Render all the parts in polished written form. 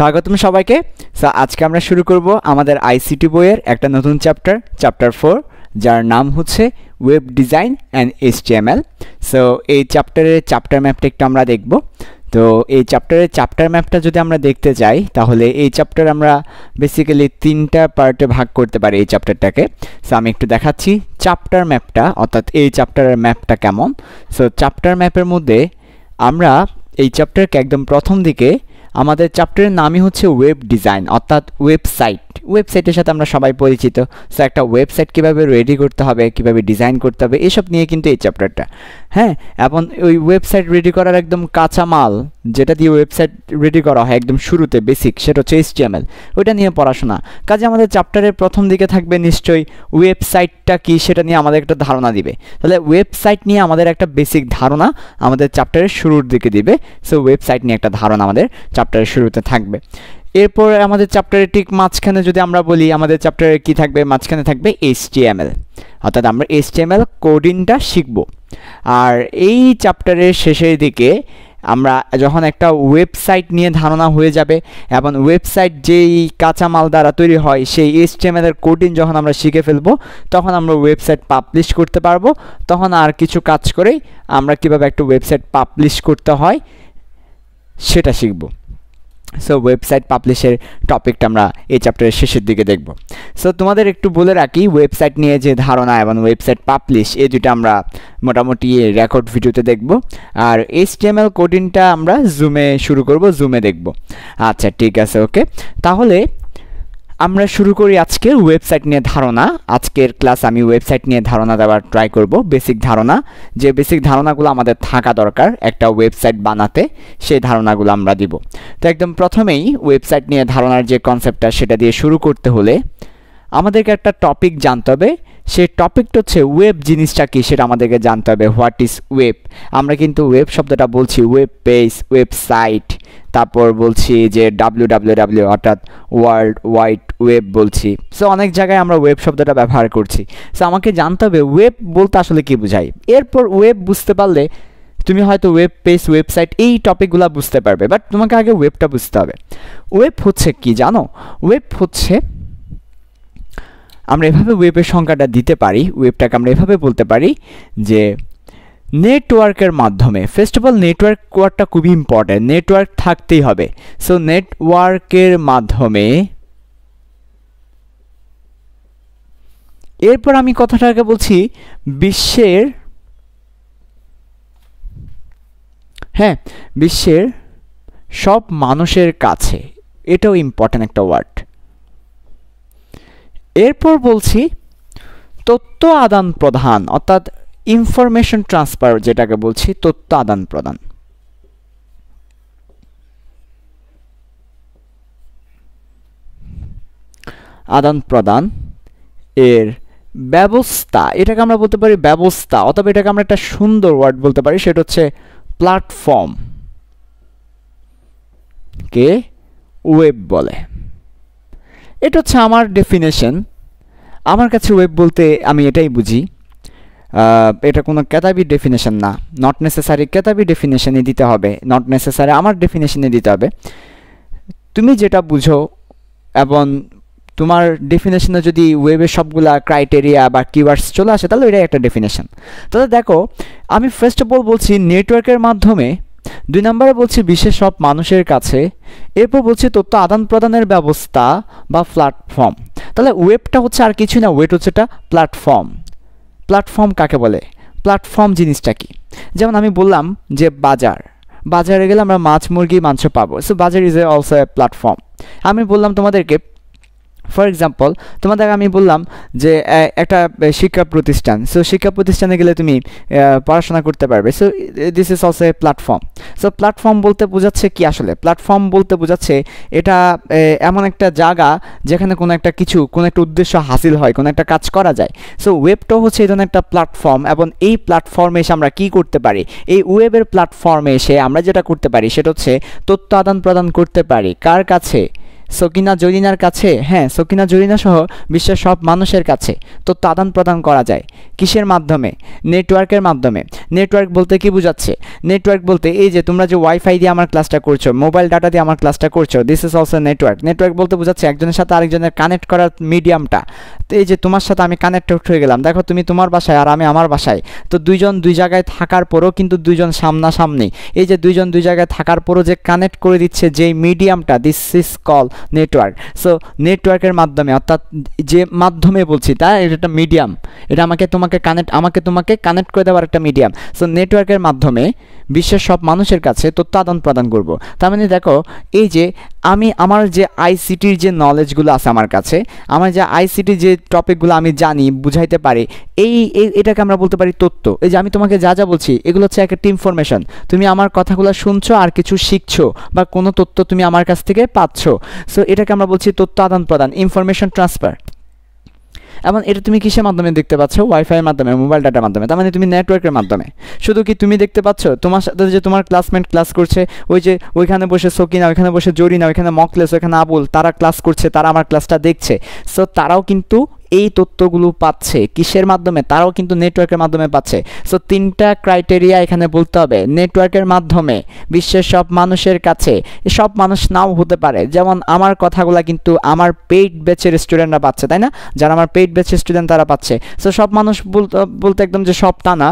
স্বাগতম সবাইকে। সো আজকে আমরা শুরু করব আমাদের আইসিটি বইয়ের একটা নতুন চ্যাপ্টার 4, যার নাম হচ্ছে web design and HTML. So এই চ্যাপ্টারের চ্যাপ্টার ম্যাপটা একটু আমরা দেখব। তো এই চ্যাপ্টারের চ্যাপ্টার ম্যাপটা যদি আমরা দেখতে যাই, তাহলে এই চ্যাপ্টার আমরা বেসিক্যালি 3টা পার্টে ভাগ করতে পারি এই চ্যাপ্টারটাকে। সো আমি একটু দেখাচ্ছি চ্যাপ্টার ম্যাপটা, অর্থাৎ এই চ্যাপ্টারের ম্যাপটা কেমন। সো চ্যাপ্টার ম্যাপের মধ্যে আমরা এই চ্যাপ্টারকে একদম প্রথম দিকে আমাদের চ্যাপ্টারের নামই হচ্ছে ওয়েব ডিজাইন, অর্থাৎ ওয়েবসাইটের সাথে আমরা সবাই পরিচিত। সো একটা ওয়েবসাইট কীভাবে রেডি করতে হবে, কীভাবে ডিজাইন করতে হবে, এসব নিয়ে কিন্তু এই চ্যাপ্টারটা। হ্যাঁ, এবং ওই ওয়েবসাইট রেডি করার একদম কাঁচা মাল, যেটা দিয়ে ওয়েবসাইট রেডি করা হয় একদম শুরুতে বেসিক, সেটা হচ্ছে এইচটিএমএল। ওইটা নিয়ে পড়াশোনা। কাজে আমাদের চ্যাপ্টারের প্রথম দিকে থাকবে নিশ্চয়ই ওয়েবসাইটটা কী, সেটা নিয়ে আমাদের একটা ধারণা দিবে। তাহলে ওয়েবসাইট নিয়ে আমাদের একটা বেসিক ধারণা আমাদের চ্যাপ্টারের শুরুর দিকে দিবে। সো ওয়েবসাইট নিয়ে একটা ধারণা আমাদের চ্যাপ্টারের শুরুতে থাকবে। এরপর আমাদের চ্যাপ্টারের ঠিক মাঝখানে যদি আমরা বলি, আমাদের চ্যাপ্টারে কি থাকবে, মাঝখানে থাকবে এইচটিএমএল, অর্থাৎ আমরা এইচটিএমএল কোডিংটা শিখব। আর এই চ্যাপ্টারের শেষের দিকে আমরা যখন একটা ওয়েবসাইট নিয়ে ধারণা হয়ে যাবে এবং ওয়েবসাইট যেই কাঁচামাল দ্বারা তৈরি হয় সেই এইচটিএমএল এর কোডিং যখন আমরা শিখে ফেলবো, তখন আমরা ওয়েবসাইট পাবলিশ করতে পারবো। তখন আর কিছু কাজ করেই আমরা কিভাবে একটা ওয়েবসাইট পাবলিশ করতে হয় সেটা শিখব। সো ওয়েবসাইট পাবলিশের টপিকটা আমরা এই চ্যাপ্টারের শেষের দিকে দেখব। সো তোমাদের একটু বলে রাখি, ওয়েবসাইট নিয়ে যে ধারণা এবং ওয়েবসাইট পাবলিশ, এই দুটো আমরা মোটামুটি রেকর্ড ভিডিওতে দেখব। আর এইচটিএমএল কোডিংটা আমরা জুমে শুরু করব, জুমে দেখব। আচ্ছা, ঠিক আছে, ওকে। তাহলে আমরা শুরু করি আজকের ওয়েবসাইট নিয়ে ধারণা। আজকের ক্লাস আমি ওয়েবসাইট নিয়ে ধারণা দেওয়ার ট্রাই করব, বেসিক ধারণা, যে বেসিক ধারণাগুলো আমাদের থাকা দরকার একটা ওয়েবসাইট বানাতে, সেই ধারণাগুলো আমরা দিব। তো একদম প্রথমেই ওয়েবসাইট নিয়ে ধারণার যে কনসেপ্টটা, সেটা দিয়ে শুরু করতে হলে আমাদেরকে একটা টপিক জানতে হবে। সেই টপিকটা হচ্ছে ওয়েব জিনিসটা কি, সেটা আমাদেরকে জানতে হবে। What is web? আমরা কিন্তু ওয়েব শব্দটা বলছি ওয়েব পেজ, ওয়েবসাইট, তারপর বলছি যে www অর্থাৎ ওয়ার্ল্ড ওয়াইড ওয়েব বলছি। সো অনেক জায়গায় আমরা ওয়েব শব্দটা ব্যবহার করছি। সো আমাকে জানতে হবে ওয়েব বলতে আসলে কি বোঝায়। এরপর ওয়েব বুঝতে পারলে তুমি হয়তো ওয়েব পেজ, ওয়েবসাইট এই টপিকগুলো বুঝতে পারবে, বাট তোমাকে আগে ওয়েবটা বুঝতে হবে। ওয়েব হচ্ছে কি জানো? ওয়েব হচ্ছে, আমরা এভাবে ওয়েবের সংখ্যাটা দিতে পারি, ওয়েবটাকে আমরা এভাবে বলতে পারি যে নেটওয়ার্কের মাধ্যমে। ফার্স্ট অফ অল নেটওয়ার্ক ওয়ার্ডটা খুবই ইম্পর্টেন্ট, নেটওয়ার্ক থাকতেই হবে। সো নেটওয়ার্কের মাধ্যমে, এরপর আমি কথাটাকে বলছি বিশ্বের, বিশ্বের সব মানুষের কাছে। এটাও ইম্পর্টেন্ট একটা ওয়ার্ড। এরপর বলছি তথ্য আদান প্রদান, অর্থাৎ ইনফরমেশন ট্রান্সফার, যেটাকে বলছি তথ্য আদান প্রদান। আদান প্রদান এর ব্যবস্থা, এটাকে আমরা বলতে পারি ব্যবস্থা, অথবা এটাকে আমরা একটা সুন্দর ওয়ার্ড বলতে পারি, সেটা হচ্ছে প্ল্যাটফর্ম কে ওয়েব বলে। এটা হচ্ছে আমার ডেফিনেশন। আমার কাছে ওয়েব বলতে আমি এটাই বুঝি। এটা কোনো কেতাবি ডেফিনেশন না, নট নেসেসারি কেতাবি ডেফিনেশনে দিতে হবে, নট নেসেসারি আমার ডেফিনেশনে দিতে হবে। তুমি যেটা বুঝো এবং তোমার ডেফিনেশনে যদি ওয়েবের সবগুলা ক্রাইটেরিয়া বা কিওয়ার্ডস চলে আসে, তাহলে এটাই একটা ডেফিনেশন। তাহলে দেখো, আমি ফার্স্ট অফ অল বলছি নেটওয়ার্কের মাধ্যমে, 2 নম্বরে বলছি বিশ্বের সব মানুষের কাছে, এরপর বলছি তথ্য আদান প্রদানের ব্যবস্থা বা প্ল্যাটফর্ম। তাহলে ওয়েবটা হচ্ছে আর কিছু না, ওয়েব হচ্ছে একটা প্ল্যাটফর্ম। প্ল্যাটফর্ম কাকে বলে? প্ল্যাটফর্ম জিনিসটা কি? যেমন আমি বললাম যে বাজারে গেলে আমরা মাছ, মুরগি, মাংস পাবো। সো বাজার ইজ অলসো এ প্ল্যাটফর্ম। আমি বললাম তোমাদেরকে, ফর এক্সাম্পল তোমাদেরকে আমি বললাম যে একটা শিক্ষা প্রতিষ্ঠান, সো শিক্ষা প্রতিষ্ঠানে গেলে তুমি পড়াশোনা করতে পারবে। So this is also a platform. So platform বলতে বোঝাচ্ছে কি আসলে? প্ল্যাটফর্ম বলতে বোঝাচ্ছে এটা এমন একটা জায়গা যেখানে কোনো একটা কিছু, কোনো একটা উদ্দেশ্য হাসিল হয়, কোনো একটা কাজ করা যায়। সো ওয়েবটাও হচ্ছে এই ধরনের একটা প্ল্যাটফর্ম, এবং এই প্ল্যাটফর্মে এসে আমরা কী করতে পারি? এই ওয়েবের প্ল্যাটফর্মে এসে আমরা যেটা করতে পারি সেটা হচ্ছে তথ্য আদান প্রদান করতে পারি। কার কাছে? সকিনা জরিনার কাছে, হ্যাঁ সকিনা জরিনা সহ বিশ্বের সব মানুষের কাছে তথ্য আদান প্রদান করা যায়। কিসের মাধ্যমে? নেটওয়ার্কের মাধ্যমে। নেটওয়ার্ক বলতে কি বোঝাচ্ছে? নেটওয়ার্ক বলতে এই যে তোমরা যে ওয়াইফাই দিয়ে আমার ক্লাসটা করছো, মোবাইল ডাটা দিয়ে আমার ক্লাসটা করছো, this is also network. Network বলতে বোঝাচ্ছে একজনের সাথে আরেকজনের কানেক্ট করার মিডিয়ামটা। তো এই যে তোমার সাথে আমি কানেক্টেড হয়ে গেলাম, দেখো তুমি তোমার বাসায় আর আমি আমার বাসায়, তো দুইজন দুই জায়গায় থাকার পরও কিন্তু দুইজন সামনাসামনি, এই যে দুইজন দুই জায়গায় থাকার পরও যে কানেক্ট করে দিচ্ছে যেই মিডিয়ামটা, this is call network. So নেটওয়ার্কের মাধ্যমে, অর্থাৎ যে মাধ্যমে বলছি তা এটা একটা মিডিয়াম, এটা আমাকে তোমাকে কানেক্ট করে দেওয়ার একটা মিডিয়াম। সো নেটওয়ার্কের মাধ্যমে বিশ্বের সব মানুষের কাছে তথ্য আদান প্রদান করব। তার মানে দেখো এই যে আমি আমার যে আইসিটির যে নলেজগুলো আছে আমার কাছে, আমার যে আইসিটির যে টপিকগুলো আমি জানি বুঝাইতে পারি, এটাকে আমরা বলতে পারি তথ্য। এই যে আমি তোমাকে যা যা বলছি এগুলো হচ্ছে একটা ইনফরমেশন, তুমি আমার কথাগুলো শুনছো আর কিছু শিখছো বা কোনো তথ্য তুমি আমার কাছ থেকে পাচ্ছ। সো এটাকে আমরা বলছি তথ্য আদান প্রদান, ইনফরমেশন ট্রান্সফার। এবং এটা তুমি কিসের মাধ্যমে দেখতে পাচ্ছ? ওয়াইফাইয়ের মাধ্যমে, মোবাইল ডাটার মাধ্যমে। তার মানে তুমি নেটওয়ার্কের মাধ্যমে। শুধু কি তুমি দেখতে পাচ্ছ, তোমার সাথে যে তোমার ক্লাসমেট ক্লাস করছে, ওই যে ওইখানে বসে সকিনা, ওইখানে বসে জরিনা, ওইখানে মকলেস, ওইখানে আবুল, তারা ক্লাস করছে, তারা আমার ক্লাসটা দেখছে। সো তারাও কিন্তু এই তথ্যগুলো পাচ্ছে কিসের মাধ্যমে? তারাও কিন্তু নেটওয়ার্কের মাধ্যমে পাচ্ছে। সো তিনটা ক্রাইটেরিয়া এখানে বলতে হবে। নেটওয়ার্কের মাধ্যমে বিশ্বের সব মানুষের কাছে, সব মানুষ নাও হতে পারে, যেমন আমার কথাগুলো কিন্তু আমার পেইড ব্যাচের স্টুডেন্টরা পাচ্ছে, তাই না? যারা আমার পেইড ব্যাচের স্টুডেন্ট তারা পাচ্ছে। সো সব মানুষ বলতে একদম যে সব তা না,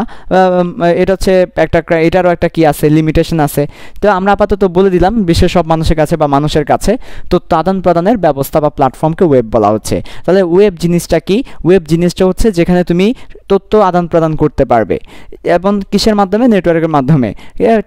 এটা হচ্ছে একটা, এটারও একটা কি আছে, লিমিটেশন আছে। তো আমরা আপাতত বলে দিলাম বিশ্বের সব মানুষের কাছে বা মানুষের কাছে তথ্য আদান প্রদানের ব্যবস্থা বা প্ল্যাটফর্মকে ওয়েব বলা হচ্ছে। তাহলে ওয়েব জিনিসটা কি? ওয়েব জিনিসটা হচ্ছে যেখানে তুমি তথ্য আদান প্রদান করতে পারবে, এবং কিসের মাধ্যমে? নেটওয়ার্কের মাধ্যমে।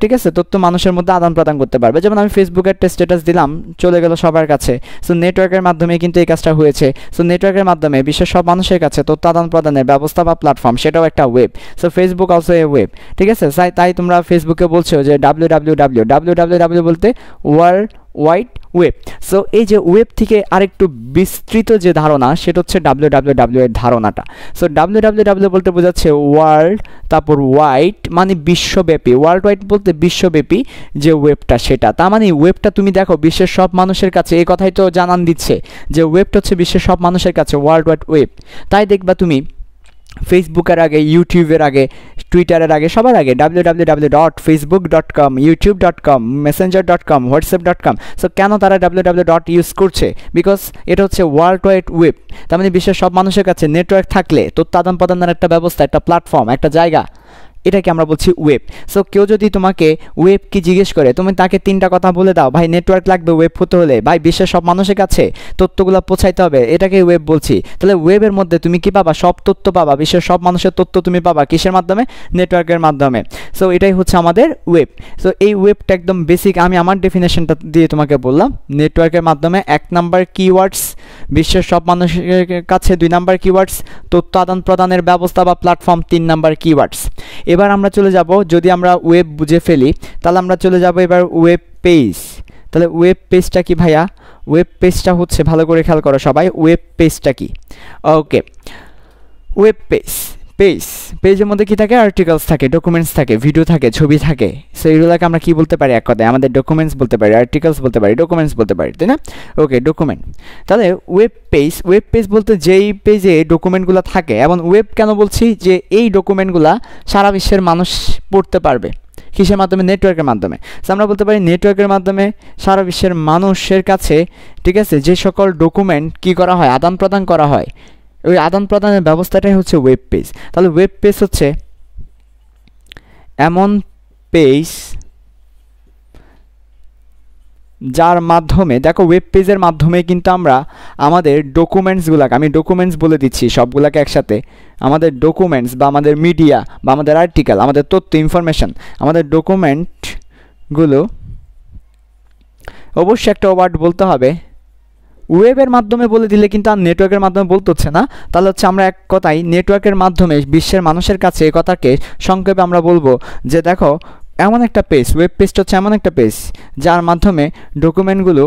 ঠিক আছে, তথ্য মানুষের মধ্যে আদান প্রদান করতে পারবে। যেমন আমি ফেসবুকে একটা স্ট্যাটাস দিলাম, চলে গেল সবার কাছে। সো নেটওয়ার্কের মাধ্যমে কিন্তু এই কাজটা হয়েছে। সো নেটওয়ার্কের মাধ্যমে বিশ্বের সব মানুষের কাছে তথ্য আদান প্রদানের ব্যবস্থা বা প্ল্যাটফর্ম, সেটাও একটা web. So Facebook also a web. ঠিক আছে, তাই তোমরা ফেসবুকে বলছো যে www বলতে ওয়ার্ল্ড ওয়াইড ওয়েব। সো এই যে ওয়েব থেকে আরেকটু বিস্তৃত যে ধারণা, সেটা হচ্ছে www এর ধারণাটা। সো www বলতে বোঝাচ্ছে ওয়ার্ল্ড, তারপর ওয়াইড মানে বিশ্বব্যাপী, ওয়ার্ল্ড ওয়াইড বলতে বিশ্বব্যাপী যে ওয়েবটা সেটা। তার মানে ওয়েবটা তুমি দেখো বিশ্বের সব মানুষের কাছে, এই কথাই তো জানান দিচ্ছে যে ওয়েবটা হচ্ছে বিশ্বের সব মানুষের কাছে, ওয়ার্ল্ড ওয়াইড ওয়েব। তাই দেখবা তুমি ফেসবুকের আগে, ইউটিউবের আগে, টুইটারের আগে, সবার আগে www.facebook.com, youtube.com, messenger.com, whatsapp.com। So কেন তারা www. ইউজ করছে? বিকজ এটা হচ্ছে ওয়ার্ল্ড ওয়াইড ওয়েব। তার মানে বিশ্বের সব মানুষের কাছে নেটওয়ার্ক থাকলে তথ্য আদান প্রদানের একটা ব্যবস্থা, একটা প্ল্যাটফর্ম, একটা জায়গা, এটাকে আমরা বলছি ওয়েব। সো কেউ যদি তোমাকে ওয়েব কি জিজ্ঞেস করে, তুমি তাকে তিনটা কথা বলে দাও, ভাই নেটওয়ার্ক লাগবে ওয়েব হতে হলে, ভাই বিশ্বের সব মানুষের কাছে তথ্যগুলো পৌঁছাইতে হবে, এটাকে ওয়েব বলছি। তাহলে ওয়েবের মধ্যে তুমি কি পাবা? সব তথ্য পাবা, বিশ্বের সব মানুষের তথ্য তুমি পাবা কিসের মাধ্যমে? নেটওয়ার্কের মাধ্যমে। সো এটাই হচ্ছে আমাদের ওয়েব। সো এই ওয়েবটা একদম বেসিক, আমি আমার ডেফিনেশনটা দিয়ে তোমাকে বললাম। নেটওয়ার্কের মাধ্যমে 1 নাম্বার কিওয়ার্ডস বিশ্বের সব মানুষের কাছে, 2 নাম্বার কিওয়ার্ডস তথ্য আদান প্রদানের ব্যবস্থা বা প্ল্যাটফর্ম, 3 নাম্বার কিওয়ার্ডস। এবার আমরা চলে যাব, যদি আমরা ওয়েব বুঝে ফেলি তাহলে আমরা চলে যাব এবার ওয়েব পেজ। তাহলে ওয়েব পেজটা কি ভাইয়া? ওয়েব পেজটা হচ্ছে, ভালো করে খেয়াল করো সবাই, ওয়েব পেজটা কি? ওকে, ওয়েব পেজের মধ্যে কি থাকে? আর্টিকেলস থাকে, ডকুমেন্টস থাকে, ভিডিও থাকে, ছবি থাকে। সো এগুলোকে আমরা কি বলতে পারি? এক কথায় আমাদের ডকুমেন্টস বলতে পারি, আর্টিকেলস বলতে পারি, ডকুমেন্টস বলতে পারি, তাই না? ওকে, ডকুমেন্ট। তাহলে ওয়েব পেজ বলতে যেই পেজে ডকুমেন্টগুলো থাকে। এবং ওয়েব কেন বলছি? যে এই ডকুমেন্টগুলো সারা বিশ্বের মানুষ পড়তে পারবে। কিসের মাধ্যমে? নেটওয়ার্কের মাধ্যমে। সো আমরা বলতে পারি নেটওয়ার্কের মাধ্যমে সারা বিশ্বের মানুষের কাছে, ঠিক আছে, যে সকল ডকুমেন্ট কি করা হয়? আদান প্রদান করা হয়। ওই আদান প্রদানের ব্যবস্থাটাই হচ্ছে ওয়েব পেজ। তাহলে ওয়েব পেজ হচ্ছে এমন পেজ যার মাধ্যমে, দেখো ওয়েব পেজের মাধ্যমে কিন্তু আমরা আমাদের ডকুমেন্টসগুলোকে, আমি ডকুমেন্টস বলে দিচ্ছি সবগুলোকে একসাথে, আমাদের ডকুমেন্টস বা আমাদের মিডিয়া বা আমাদের আর্টিকেল, আমাদের তথ্য, ইনফরমেশন, আমাদের ডকুমেন্টগুলো, অবশ্যই একটা ওয়ার্ড বলতে হবে। ওয়েবের মাধ্যমে বলে দিলে কিন্তু আর নেটওয়ার্কের মাধ্যমে বলতে হচ্ছে না। তাহলে হচ্ছে আমরা এক কথায় নেটওয়ার্কের মাধ্যমে বিশ্বের মানুষের কাছে এই কথাকে সংক্ষেপে আমরা বলবো যে দেখো এমন একটা পেজ, ওয়েব পেজটা হচ্ছে এমন একটা পেজ যার মাধ্যমে ডকুমেন্টগুলো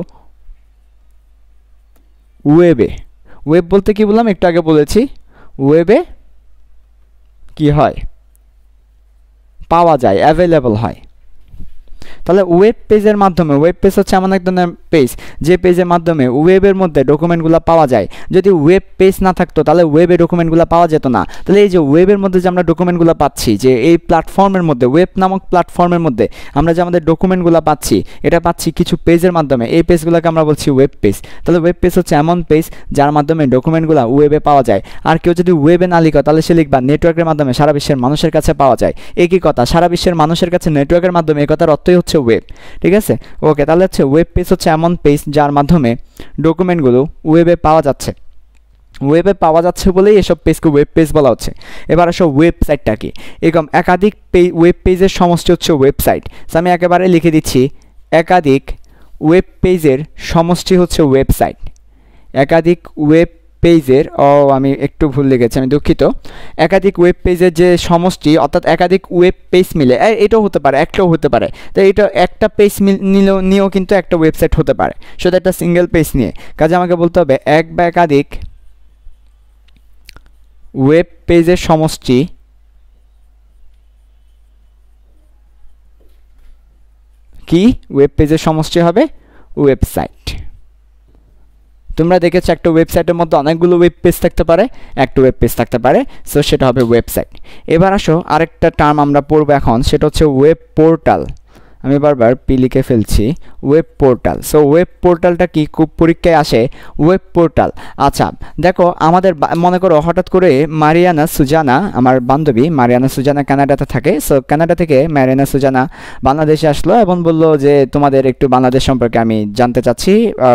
ওয়েব বলতে কি বললাম? একটু আগে বলেছি ওয়েবে কি হয়? পাওয়া যায়, অ্যাভেলেবল হয়। তাহলে ওয়েব পেজের মাধ্যমে, ওয়েব পেজ হচ্ছে এমন এক ধরনের পেজ যে পেজের মাধ্যমে ওয়েবের মধ্যে ডকুমেন্টগুলো পাওয়া যায়। যদি ওয়েব পেজ না থাকতো তাহলে ওয়েবে ডকুমেন্টগুলো পাওয়া যেত না। তাহলে এই যে ওয়েবের মধ্যে যে আমরা ডকুমেন্টগুলো পাচ্ছি, যে এই প্ল্যাটফর্মের মধ্যে, ওয়েব নামক প্ল্যাটফর্মের মধ্যে আমরা যে আমাদের ডকুমেন্টগুলো পাচ্ছি, এটা পাচ্ছি কিছু পেজের মাধ্যমে। এই পেজগুলোকে আমরা বলছি ওয়েব পেজ। তাহলে ওয়েব পেজ হচ্ছে এমন পেজ যার মাধ্যমে ডকুমেন্টগুলো ওয়েবে পাওয়া যায়। আর কেউ যদি ওয়েবে না লিখো তাহলে সে লিখবা নেটওয়ার্কের মাধ্যমে সারা বিশ্বের মানুষের কাছে পাওয়া যায়। একই কথা, সারা বিশ্বের মানুষের কাছে নেটওয়ার্কের মাধ্যমে, এই কথার অর্থই হচ্ছে ওয়েব। ঠিক আছে, ওকে। তাহলে হচ্ছে ওয়েব পেজ হচ্ছে এমন পেজ যার মাধ্যমে ডকুমেন্টগুলো ওয়েবে পাওয়া যাচ্ছে। ওয়েবে পাওয়া যাচ্ছে বলেই এসব পেজকে ওয়েব পেজ বলা হচ্ছে। এবার আসো ওয়েবসাইটটা কি। এরকম একাধিক ওয়েব পেজের সমষ্টি হচ্ছে ওয়েবসাইট। আমি একেবারে লিখে দিচ্ছি, একাধিক ওয়েব পেজের সমষ্টি হচ্ছে ওয়েবসাইট। একাধিক ওয়েব পেজের, আমি একটু ভুল লিখেছি, আমি দুঃখিত। একাধিক ওয়েব পেজের যে সমষ্টি, অর্থাৎ একাধিক ওয়েব পেজ মিলে, এটাও হতে পারে, একটাও হতে পারে। তো এটা একটা পেজ নিয়েও কিন্তু একটা ওয়েবসাইট হতে পারে, শুধু একটা সিঙ্গেল পেজ নিয়ে। কাজে আমাকে বলতে হবে এক বা একাধিক ওয়েব পেজের সমষ্টি কি? ওয়েব পেজের সমষ্টি হবে ওয়েবসাইট। তোমরা দেখেছো একটা ওয়েবসাইটের মধ্যে অনেকগুলো ওয়েব পেজ থাকতে পারে, একটা ওয়েব পেজ থাকতে পারে, সো সেটা হবে ওয়েবসাইট। এবার আসো আরেকটা টার্ম আমরা পড়বো এখন, সেটা হচ্ছে ওয়েব পোর্টাল। আমি বারবার পি লিখে ফেলছি, ওয়েব পোর্টাল। সো ওয়েব পোর্টালটা কি, খুব পরীক্ষায় আসে ওয়েব পোর্টাল। আচ্ছা দেখো, আমাদের মনে করো হঠাৎ করে মারিয়ানা সুজানা, আমার বান্ধবী মারিয়ানা সুজানা কানাডাতে থাকে। সো কানাডা থেকে মারিয়ানা সুজানা বাংলাদেশে আসলো এবং বললো যে তোমাদের একটু বাংলাদেশ সম্পর্কে আমি জানতে চাচ্ছি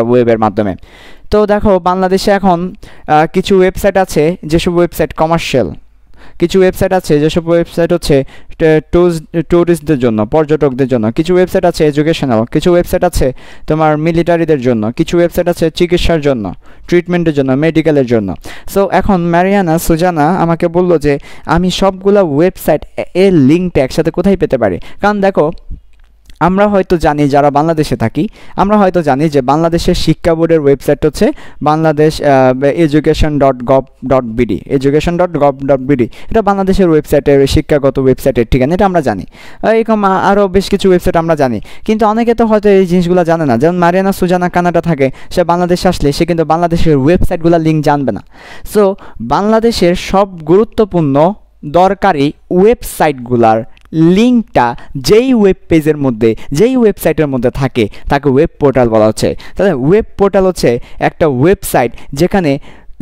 ওয়েবের মাধ্যমে। তো দেখো বাংলাদেশে এখন কিছু ওয়েবসাইট আছে যেসব ওয়েবসাইট কমার্শিয়াল, কিছু ওয়েবসাইট আছে যেসব ওয়েবসাইট হচ্ছে ট্যুরিস্টদের জন্য, পর্যটকদের জন্য। কিছু ওয়েবসাইট আছে এডুকেশনাল, কিছু ওয়েবসাইট আছে তোমার মিলিটারিদের জন্য, কিছু ওয়েবসাইট আছে চিকিৎসার জন্য, ট্রিটমেন্টের জন্য, মেডিকেলের জন্য। সো এখন মারিয়ানা সুজানা আমাকে বললো যে আমি সবগুলা ওয়েবসাইট এর লিঙ্কটা একসাথে কোথায় পেতে পারি। কারণ দেখো আমরা হয়তো জানি, যারা বাংলাদেশে থাকি আমরা হয়তো জানি যে বাংলাদেশের শিক্ষা বোর্ডের ওয়েবসাইট হচ্ছে বাংলাদেশ education.gov.bd, education.gov.bd। এটা বাংলাদেশের ওয়েবসাইটের, শিক্ষাগত ওয়েবসাইটের ঠিকানা, এটা আমরা জানি। এরকম আরও বেশ কিছু ওয়েবসাইট আমরা জানি, কিন্তু অনেকে তো হয়তো এই জিনিসগুলো জানে না। যেমন মারিয়ানা সুজানা কানাডা থাকে, সে বাংলাদেশে আসলে সে কিন্তু বাংলাদেশের ওয়েবসাইটগুলোর লিঙ্ক জানবে না। সো বাংলাদেশের সব গুরুত্বপূর্ণ দরকারি ওয়েবসাইটগুলার লিঙ্কটা যেই ওয়েব পেজের মধ্যে, যেই ওয়েবসাইটের মধ্যে থাকে তাকে ওয়েব পোর্টাল বলা হচ্ছে। তাহলে ওয়েব পোর্টাল হচ্ছে একটা ওয়েবসাইট যেখানে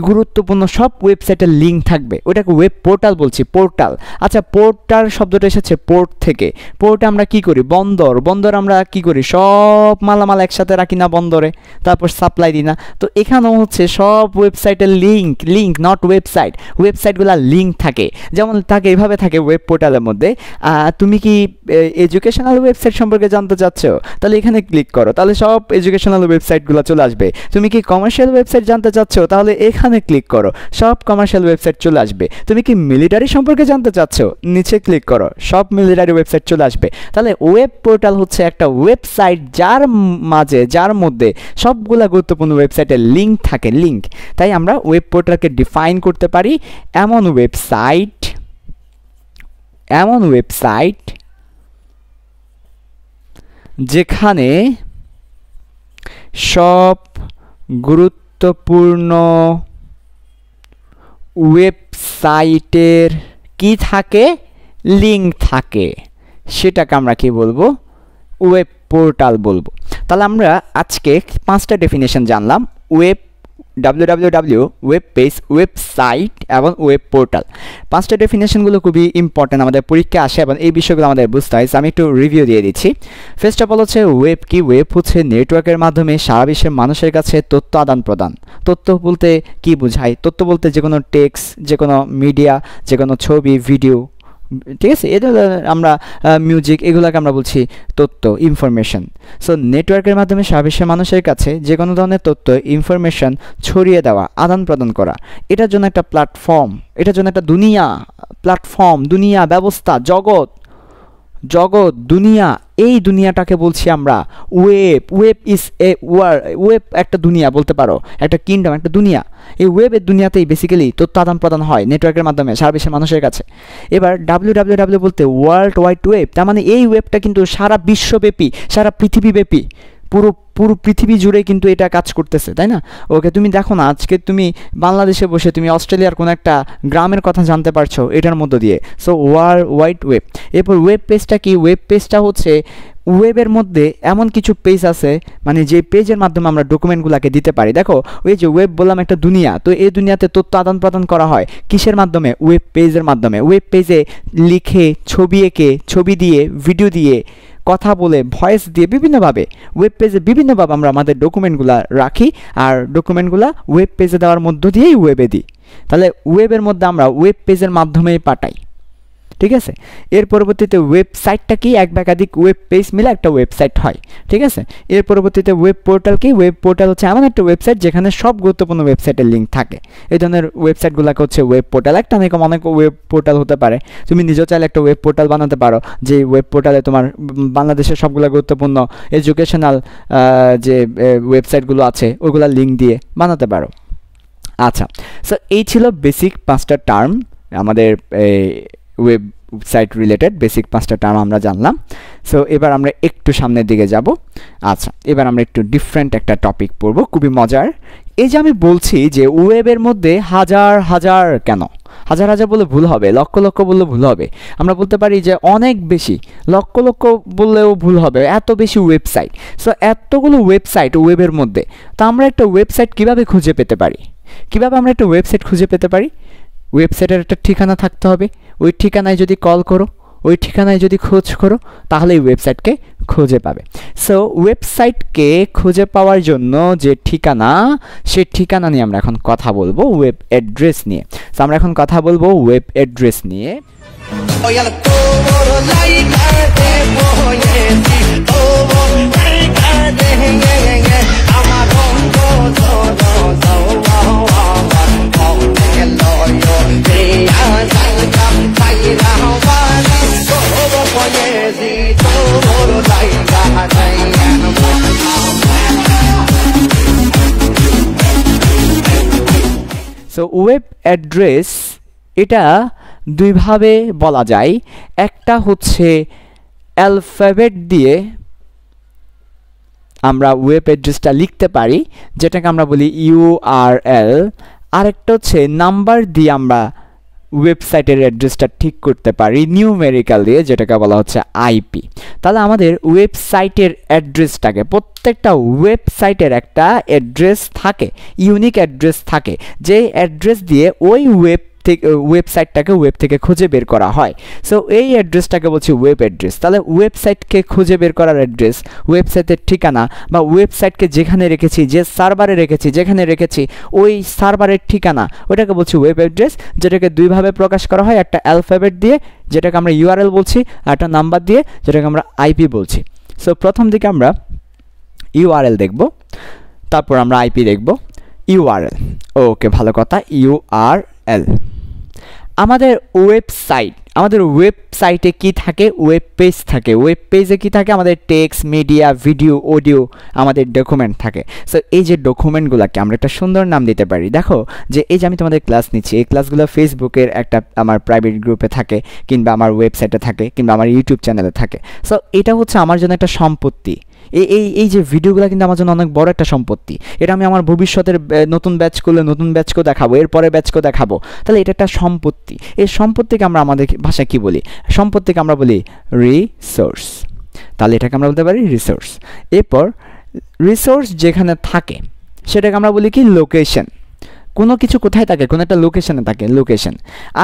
গুরুত্বপূর্ণ সব ওয়েবসাইটের লিঙ্ক থাকবে, ওটাকে ওয়েব পোর্টাল বলছি, পোর্টাল। আচ্ছা পোর্টাল শব্দটা এসেছে পোর্ট থেকে। পোর্টে আমরা কি করি, বন্দর, বন্দর আমরা কি করি, সব মালামাল একসাথে রাখি না বন্দরে, তারপর সাপ্লাই দিই না। তো এখানেও হচ্ছে সব ওয়েবসাইটের লিঙ্ক নট ওয়েবসাইট, ওয়েবসাইটগুলোর লিঙ্ক থাকে। যেমন থাকে এইভাবে থাকে ওয়েব পোর্টালের মধ্যে। তুমি কি এডুকেশনাল ওয়েবসাইট সম্পর্কে জানতে চাচ্ছ, তাহলে এখানে ক্লিক করো, তাহলে সব এডুকেশনাল ওয়েবসাইটগুলো চলে আসবে। তুমি কি কমার্শিয়াল ওয়েবসাইট জানতে চাচ্ছ, তাহলে এখানে ক্লিক করো, সব কমার্শিয়াল ওয়েবসাইট চলে আসবে। তুমি কি মিলিটারি সম্পর্কে জানতে চাচ্ছ, নিচে ক্লিক করো, সব মিলিটারি ওয়েবসাইট চলে আসবে। তাহলে ওয়েব পোর্টাল হচ্ছে একটা ওয়েবসাইট যার মধ্যে সবগুলা গুরুত্বপূর্ণ ওয়েবসাইটের লিঙ্ক থাকে, লিঙ্ক। তাই আমরা ওয়েব পোর্টালকে ডিফাইন করতে পারি এমন ওয়েবসাইট যেখানে সব গুরুত্বপূর্ণ ওয়েবসাইটের কি থাকে, লিঙ্ক থাকে, সেটাকে আমরা কি বলবো, ওয়েব পোর্টাল বলবো। তাহলে আমরা আজকে 5টা ডেফিনেশন জানলাম, www, ওয়েব পেজ, ওয়েবসাইট এবং ওয়েব পোর্টাল। 5টা ডেফিনেশনগুলো খুবই ইম্পর্টেন্ট, আমাদের পরীক্ষা আসে এবং এই বিষয়গুলো আমাদের বুঝতে হয়। আমি একটু রিভিউ দিয়ে দিচ্ছি। ফার্স্ট অফ অল হচ্ছে ওয়েব কি, ওয়েব হচ্ছে নেটওয়ার্কের মাধ্যমে সারা বিশ্বের মানুষের কাছে তথ্য আদান প্রদান। তথ্য বলতে কি বোঝায়, তথ্য বলতে যে কোনো টেক্সট, যে কোনো মিডিয়া, যে কোনো ছবি, ভিডিও, ঠিক আছে, এটা আমরা মিউজিক, এগুলোকে আমরা বলছি তথ্য, ইনফরমেশন। সো নেটওয়ার্কের মাধ্যমে সারা বিশ্বের মানুষের কাছে যে কোনো ধরনের তথ্য, ইনফরমেশন ছড়িয়ে দেওয়া, আদান প্রদান করা, এটার জন্য একটা প্ল্যাটফর্ম, এটার জন্য একটা দুনিয়া, প্ল্যাটফর্ম, দুনিয়া, ব্যবস্থা, জগৎ, জগৎ, দুনিয়া, এই দুনিয়াটাকে বলছি আমরা web. Web is a web, একটা দুনিয়া বলতে পারো, একটা কিংডম, একটা দুনিয়া। এই ওয়েবের দুনিয়াতেই বেসিক্যালি তথ্য আদান প্রদান হয় নেটওয়ার্কের মাধ্যমে সারা বিশ্বের মানুষের কাছে। এবার WWW বলতে ওয়ার্ল্ড ওয়াইড ওয়েব, তার মানে এই ওয়েবটা কিন্তু সারা বিশ্বব্যাপী, সারা পৃথিবীব্যাপী, পুরো পৃথিবী জুড়ে কিন্তু এটা কাজ করতেছে, তাই না? ওকে, তুমি দেখো না, আজকে তুমি বাংলাদেশে বসে তুমি অস্ট্রেলিয়ার কোনো একটা গ্রামের কথা জানতে পারছো এটার মধ্য দিয়ে। So world wide web. এরপর ওয়েব পেজটা কি? ওয়েব পেজটা হচ্ছে ওয়েবের মধ্যে এমন কিছু পেজ আছে, মানে যে পেজের মাধ্যমে আমরা ডকুমেন্টগুলোকে দিতে পারি। দেখো, ওই যে ওয়েব বললাম একটা দুনিয়া, তো এই দুনিয়াতে তথ্য আদান প্রদান করা হয় কিসের মাধ্যমে? ওয়েব পেজের মাধ্যমে। ওয়েব পেজে লিখে, ছবি এঁকে, ছবি দিয়ে, ভিডিও দিয়ে, কথা বলে, ভয়েস দিয়ে, বিভিন্নভাবে ওয়েব পেজে বিভিন্নভাবে আমরা আমাদের ডকুমেন্টগুলো রাখি, আর ডকুমেন্টগুলো ওয়েব পেজে দেওয়ার মধ্য দিয়েই ওয়েবে দিই। তাহলে ওয়েবের মধ্যে আমরা ওয়েব পেজের মাধ্যমেই পাঠাই, ঠিক আছে? এর পরবর্তীতে ওয়েবসাইটটা কি? এক বা একাধিক ওয়েব পেজ মিলে একটা ওয়েবসাইট হয়, ঠিক আছে? এর পরবর্তীতে ওয়েব পোর্টাল কি? ওয়েব পোর্টাল হচ্ছে এমন একটা ওয়েবসাইট যেখানে সব গুরুত্বপূর্ণ ওয়েবসাইটের লিঙ্ক থাকে। এই ধরনের ওয়েবসাইটগুলোকে হচ্ছে ওয়েব পোর্টাল। একটা অনেক ওয়েব পোর্টাল হতে পারে, তুমি নিজেও চাইলে একটা ওয়েব পোর্টাল বানাতে পারো, যে ওয়েব পোর্টালে তোমার বাংলাদেশের সবগুলো গুরুত্বপূর্ণ এডুকেশনাল যে ওয়েবসাইটগুলো আছে ওইগুলোর লিঙ্ক দিয়ে বানাতে পারো। আচ্ছা, সো এই ছিল বেসিক 5টা টার্ম, আমাদের ওয়েবসাইট রিলেটেড বেসিক 5টা টার্ম আমরা জানলাম। সো এবার আমরা একটু সামনের দিকে যাব। আচ্ছা, এবার আমরা একটু ডিফারেন্ট একটা টপিক পড়ব, খুবই মজার। এই যে আমি বলছি যে ওয়েবের মধ্যে হাজার হাজার, কেন হাজার হাজার বললে ভুল হবে, লক্ষ লক্ষ বললে ভুল হবে, আমরা বলতে পারি যে অনেক বেশি, লক্ষ লক্ষ বললেও ভুল হবে, এত বেশি ওয়েবসাইট। সো এতগুলো ওয়েবসাইট ওয়েবের মধ্যে, তো আমরা একটা ওয়েবসাইট কিভাবে খুঁজে পেতে পারি? কিভাবে আমরা একটা ওয়েবসাইট খুঁজে পেতে পারি? ওয়েবসাইটের একটা ঠিকানা থাকতে হবে, ওই ঠিকানায় যদি কল করো, ওই ঠিকানায় যদি খোঁজ করো, তাহলে এই ওয়েবসাইটকে খুঁজে পাবে। সো ওয়েবসাইটকে খুঁজে পাওয়ার জন্য যে ঠিকানা, সেই ঠিকানা নিয়ে আমরা এখন কথা বলবো, ওয়েব অ্যাড্রেস নিয়ে। সো আমরা এখন কথা বলবো ওয়েব অ্যাড্রেস নিয়ে। সো ওয়েব অ্যাড্রেস এটা দুইভাবে বলা যায়। একটা হচ্ছে অ্যালফাবেট দিয়ে আমরা ওয়েব অ্যাড্রেসটা লিখতে পারি, যেটাকে আমরা বলি URL। আরেকটা হচ্ছে নাম্বার দিয়ে আমরা ওয়েবসাইটের অ্যাড্রেসটা ঠিক করতে পারি নিউমেরিক্যাল দিয়ে, যেটাকে বলা হচ্ছে IP। তাহলে আমাদের ওয়েবসাইটের অ্যাড্রেসটাকে, প্রত্যেকটা ওয়েবসাইটের একটা অ্যাড্রেস থাকে, ইউনিক অ্যাড্রেস থাকে, যে অ্যাড্রেস দিয়ে ওই ওয়েবসাইটটাকে ওয়েব থেকে খুঁজে বের করা হয়। সো এই অ্যাড্রেসটাকে বলছি ওয়েব অ্যাড্রেস। তাহলে ওয়েবসাইটকে খুঁজে বের করার অ্যাড্রেস, ওয়েবসাইটের ঠিকানা, বা ওয়েবসাইটকে যেখানে রেখেছি, যে সার্ভারে রেখেছি, যেখানে রেখেছি ওই সার্ভারের ঠিকানা, ওটাকে বলছি ওয়েব অ্যাড্রেস, যেটাকে দুইভাবে প্রকাশ করা হয়, একটা অ্যালফাবেট দিয়ে যেটাকে আমরা URL বলছি, আর একটা নাম্বার দিয়ে যেটাকে আমরা IP বলছি। সো প্রথম দিকে আমরা URL দেখব, তারপর আমরা IP দেখব। URL, ওকে, ভালো কথা। URL আমাদের ওয়েবসাইটে কি থাকে? ওয়েব পেজ থাকে। ওয়েব পেজে কি থাকে? আমাদের টেক্সট, মিডিয়া, ভিডিও, অডিও, আমাদের ডকুমেন্ট থাকে। সো এই যে ডকুমেন্টগুলোকে আমরা একটা সুন্দর নাম দিতে পারি। দেখো যে এই যে আমি তোমাদের ক্লাস নিচ্ছি, এই ক্লাসগুলো ফেসবুকের একটা আমার প্রাইভেট গ্রুপে থাকে, কিংবা আমার ওয়েবসাইটে থাকে, কিংবা আমার ইউটিউব চ্যানেলে থাকে। সো এটা হচ্ছে আমার জন্য একটা সম্পত্তি। এই যে ভিডিওগুলো কিন্তু আমার জন্য অনেক বড় একটা সম্পত্তি। এটা আমি আমার ভবিষ্যতের নতুন ব্যাচকেও দেখাবো, এরপরে ব্যাচকেও দেখাবো। তাহলে এটা একটা সম্পত্তি। এই সম্পত্তিকে আমরা আমাদের ভাষায় কি বলি? সম্পত্তিকে আমরা বলি রিসোর্স। তাহলে এটাকে আমরা বলতে পারি রিসোর্স। এরপর রিসোর্স যেখানে থাকে সেটাকে আমরা বলি কি? লোকেশন। কোনো কিছু কোথায় থাকে? কোনো একটা লোকেশনে থাকে, লোকেশন।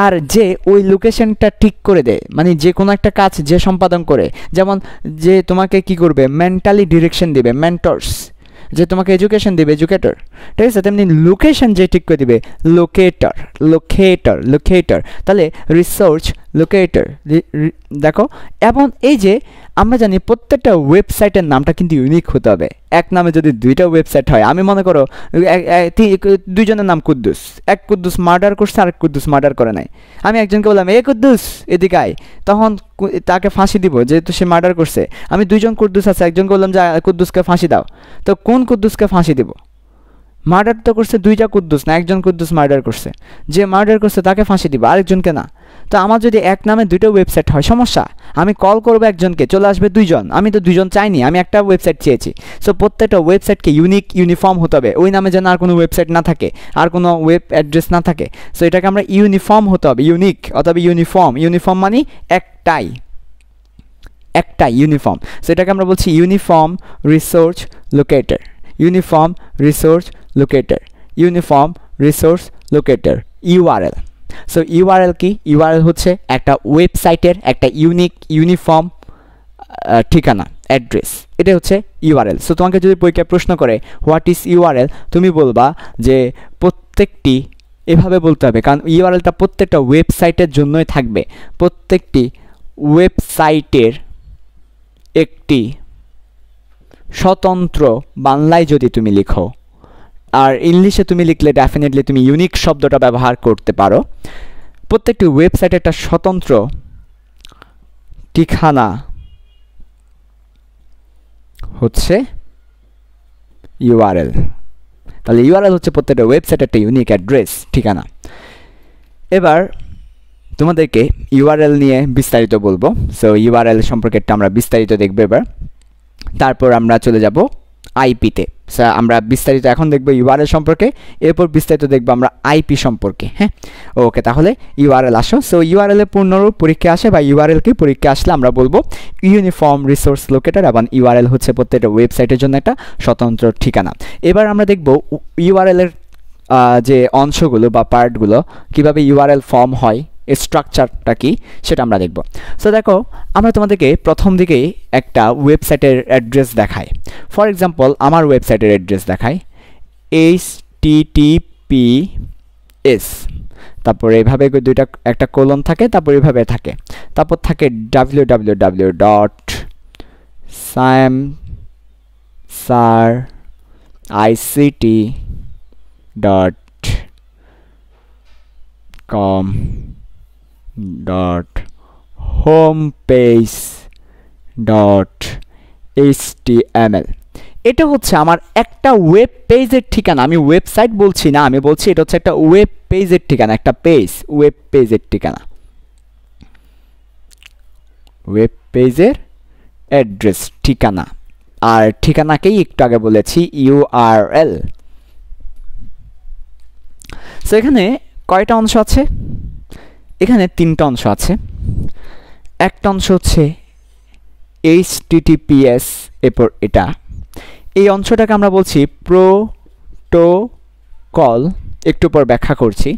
আর যে ওই লোকেশনটা ঠিক করে দেয়, মানে যে কোনো একটা কাজ যে সম্পাদন করে, যেমন যে তোমাকে কি করবে, মেন্টালি ডিরেকশন দিবে, মেন্টরস, যে তোমাকে এডুকেশন দিবে, এডুকেটর, ঠিক আছে? তেমনি লোকেশন যে ঠিক করে দিবে, লোকেটর। তাহলে রিসোর্স লোকেটর। দেখো, এবং এই যে আমরা জানি প্রত্যেকটা ওয়েবসাইটের নামটা কিন্তু ইউনিক হতে হবে। এক নামে যদি দুইটা ওয়েবসাইট হয়, আমি মনে করো দুইজনের নাম কুদ্দুস, এক কুদ্দুস মার্ডার করছে আর এক কুদ্দুস মার্ডার করে নাই, আমি একজনকে বললাম এ কুদ্দুস এদিকে আয়, তখন তাকে ফাঁসি দিব যেহেতু সে মার্ডার করছে। আমি দুইজন কুদ্দুস আছে, একজনকে বললাম যে কুদ্দুসকে ফাঁসি দাও, তো কোন কুদ্দুসকে ফাঁসি দিব? মার্ডার তো করছে দুইটা কুদ্দুস না, একজন কুদ্দুস মার্ডার করছে, যে মার্ডার করছে তাকে ফাঁসি দিব, আরেকজনকে না। তো আমার যদি এক নামে দুটো ওয়েবসাইট হয় সমস্যা, আমি কল করবো একজনকে, চলে আসবে দুইজন, আমি তো দুইজন চাইনি, আমি একটা ওয়েবসাইট চেয়েছি। সো প্রত্যেকটা ওয়েবসাইটকে ইউনিক ইউনিফর্ম হতে হবে, ওই নামে যেন আর কোনো ওয়েবসাইট না থাকে, আর কোনো ওয়েব অ্যাড্রেস না থাকে। সো এটাকে আমরা ইউনিফর্ম হতে হবে, ইউনিক অথবা ইউনিফর্ম। ইউনিফর্ম মানে একটাই, একটাই ইউনিফর্ম। সো এটাকে আমরা বলছি uniform resource locator, uniform resource locator, uniform resource locator, URL. So URL কি? ইউআরএল হচ্ছে একটা ওয়েবসাইটের একটা ইউনিক ইউনিফর্ম ঠিকানা, অ্যাড্রেস, এটা হচ্ছে ইউআরএল। সো তোমাকে যদি পরীক্ষায় প্রশ্ন করে হোয়াট ইজ ইউআরএল, তুমি বলবা যে প্রত্যেকটি, এভাবে বলতে হবে, কারণ ইউআরএলটা প্রত্যেকটা ওয়েবসাইটের জন্যই থাকবে। প্রত্যেকটি ওয়েবসাইটের একটি স্বতন্ত্র, বাংলায় যদি তুমি লিখো, আর ইংলিশে তুমি লিখলে ডেফিনেটলি তুমি ইউনিক শব্দটা ব্যবহার করতে পারো। প্রত্যেকটি ওয়েবসাইটে একটা স্বতন্ত্র ঠিকানা হচ্ছে ইউআরএল। তাহলে ইউআরএল হচ্ছে প্রত্যেকটা ওয়েবসাইটের একটা ইউনিক অ্যাড্রেস, ঠিকানা। এবার তোমাদেরকে ইউআরএল নিয়ে বিস্তারিত বলবো। সো ইউআরএল সম্পর্কে আমরা বিস্তারিত দেখব এবার, তারপর আমরা চলে যাব আইপিতে। আমরা বিস্তারিত এখন দেখব ইউআরএল সম্পর্কে, এরপর বিস্তারিত দেখব আমরা আইপি সম্পর্কে। হ্যাঁ, ওকে, তাহলে ইউআরএল আসো। সো ইউআরএল এর পূর্ণরূপ পরীক্ষা আসে, বা ইউআরএল কি পরীক্ষা আসলে আমরা বলবো ইউনিফর্ম রিসোর্স লোকেটর, এবং ইউআরএল হচ্ছে প্রত্যেকটা ওয়েবসাইটের জন্য একটা স্বতন্ত্র ঠিকানা। এবার আমরা দেখব ইউআরএল এর যে অংশগুলো বা পার্টগুলো, কিভাবে ইউআরএল ফর্ম হয়, স্ট্রাকচারটা কি সেটা আমরা দেখব। সো দেখো, আমরা তোমাদেরকে প্রথম দিকেই একটা ওয়েবসাইটের অ্যাড্রেস দেখাই। ফর এক্সাম্পল, আমার ওয়েবসাইটের অ্যাড্রেস দেখাই https, তারপর এইভাবে দুইটা একটা কোলন থাকে, তারপর এইভাবে থাকে, তারপর থাকে www.samsarict.homepage.html। এটা হচ্ছে আমার একটা ওয়েব পেজের ঠিকানা। আমি ওয়েবসাইট বলছি না, আমি বলছি এটা হচ্ছে একটা ওয়েব পেজের ঠিকানা, একটা পেজ, ওয়েব পেজের ঠিকানা, ওয়েব পেজের অ্যাড্রেস, ঠিকানা। আর ঠিকানাকেই একটু আগে বলেছি ইউআরএল। সো এখানে কয়টা অংশ আছে? এখানে তিনটা অংশ আছে। একটা অংশ হচ্ছে https, এরপর এটা, এই অংশটাকে আমরা বলছি প্রোটোকল, একটু পর ব্যাখ্যা করছি।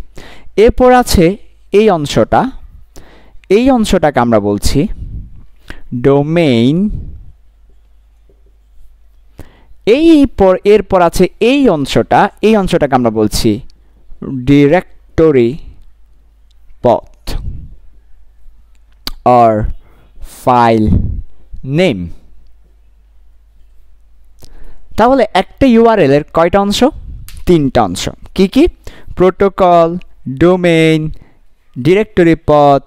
এরপর আছে এই অংশটা, এই অংশটাকে আমরা বলছি ডোমেইন। এরপর আছে এই অংশটা, এই অংশটাকে আমরা বলছি ডিরেক্টরি পথ or file name। তাহলে একটা ইউআরএল এর কয়টা অংশ? তিনটা অংশ। কি কি? প্রোটোকল, ডোমেইন, ডিরেক্টরি পথ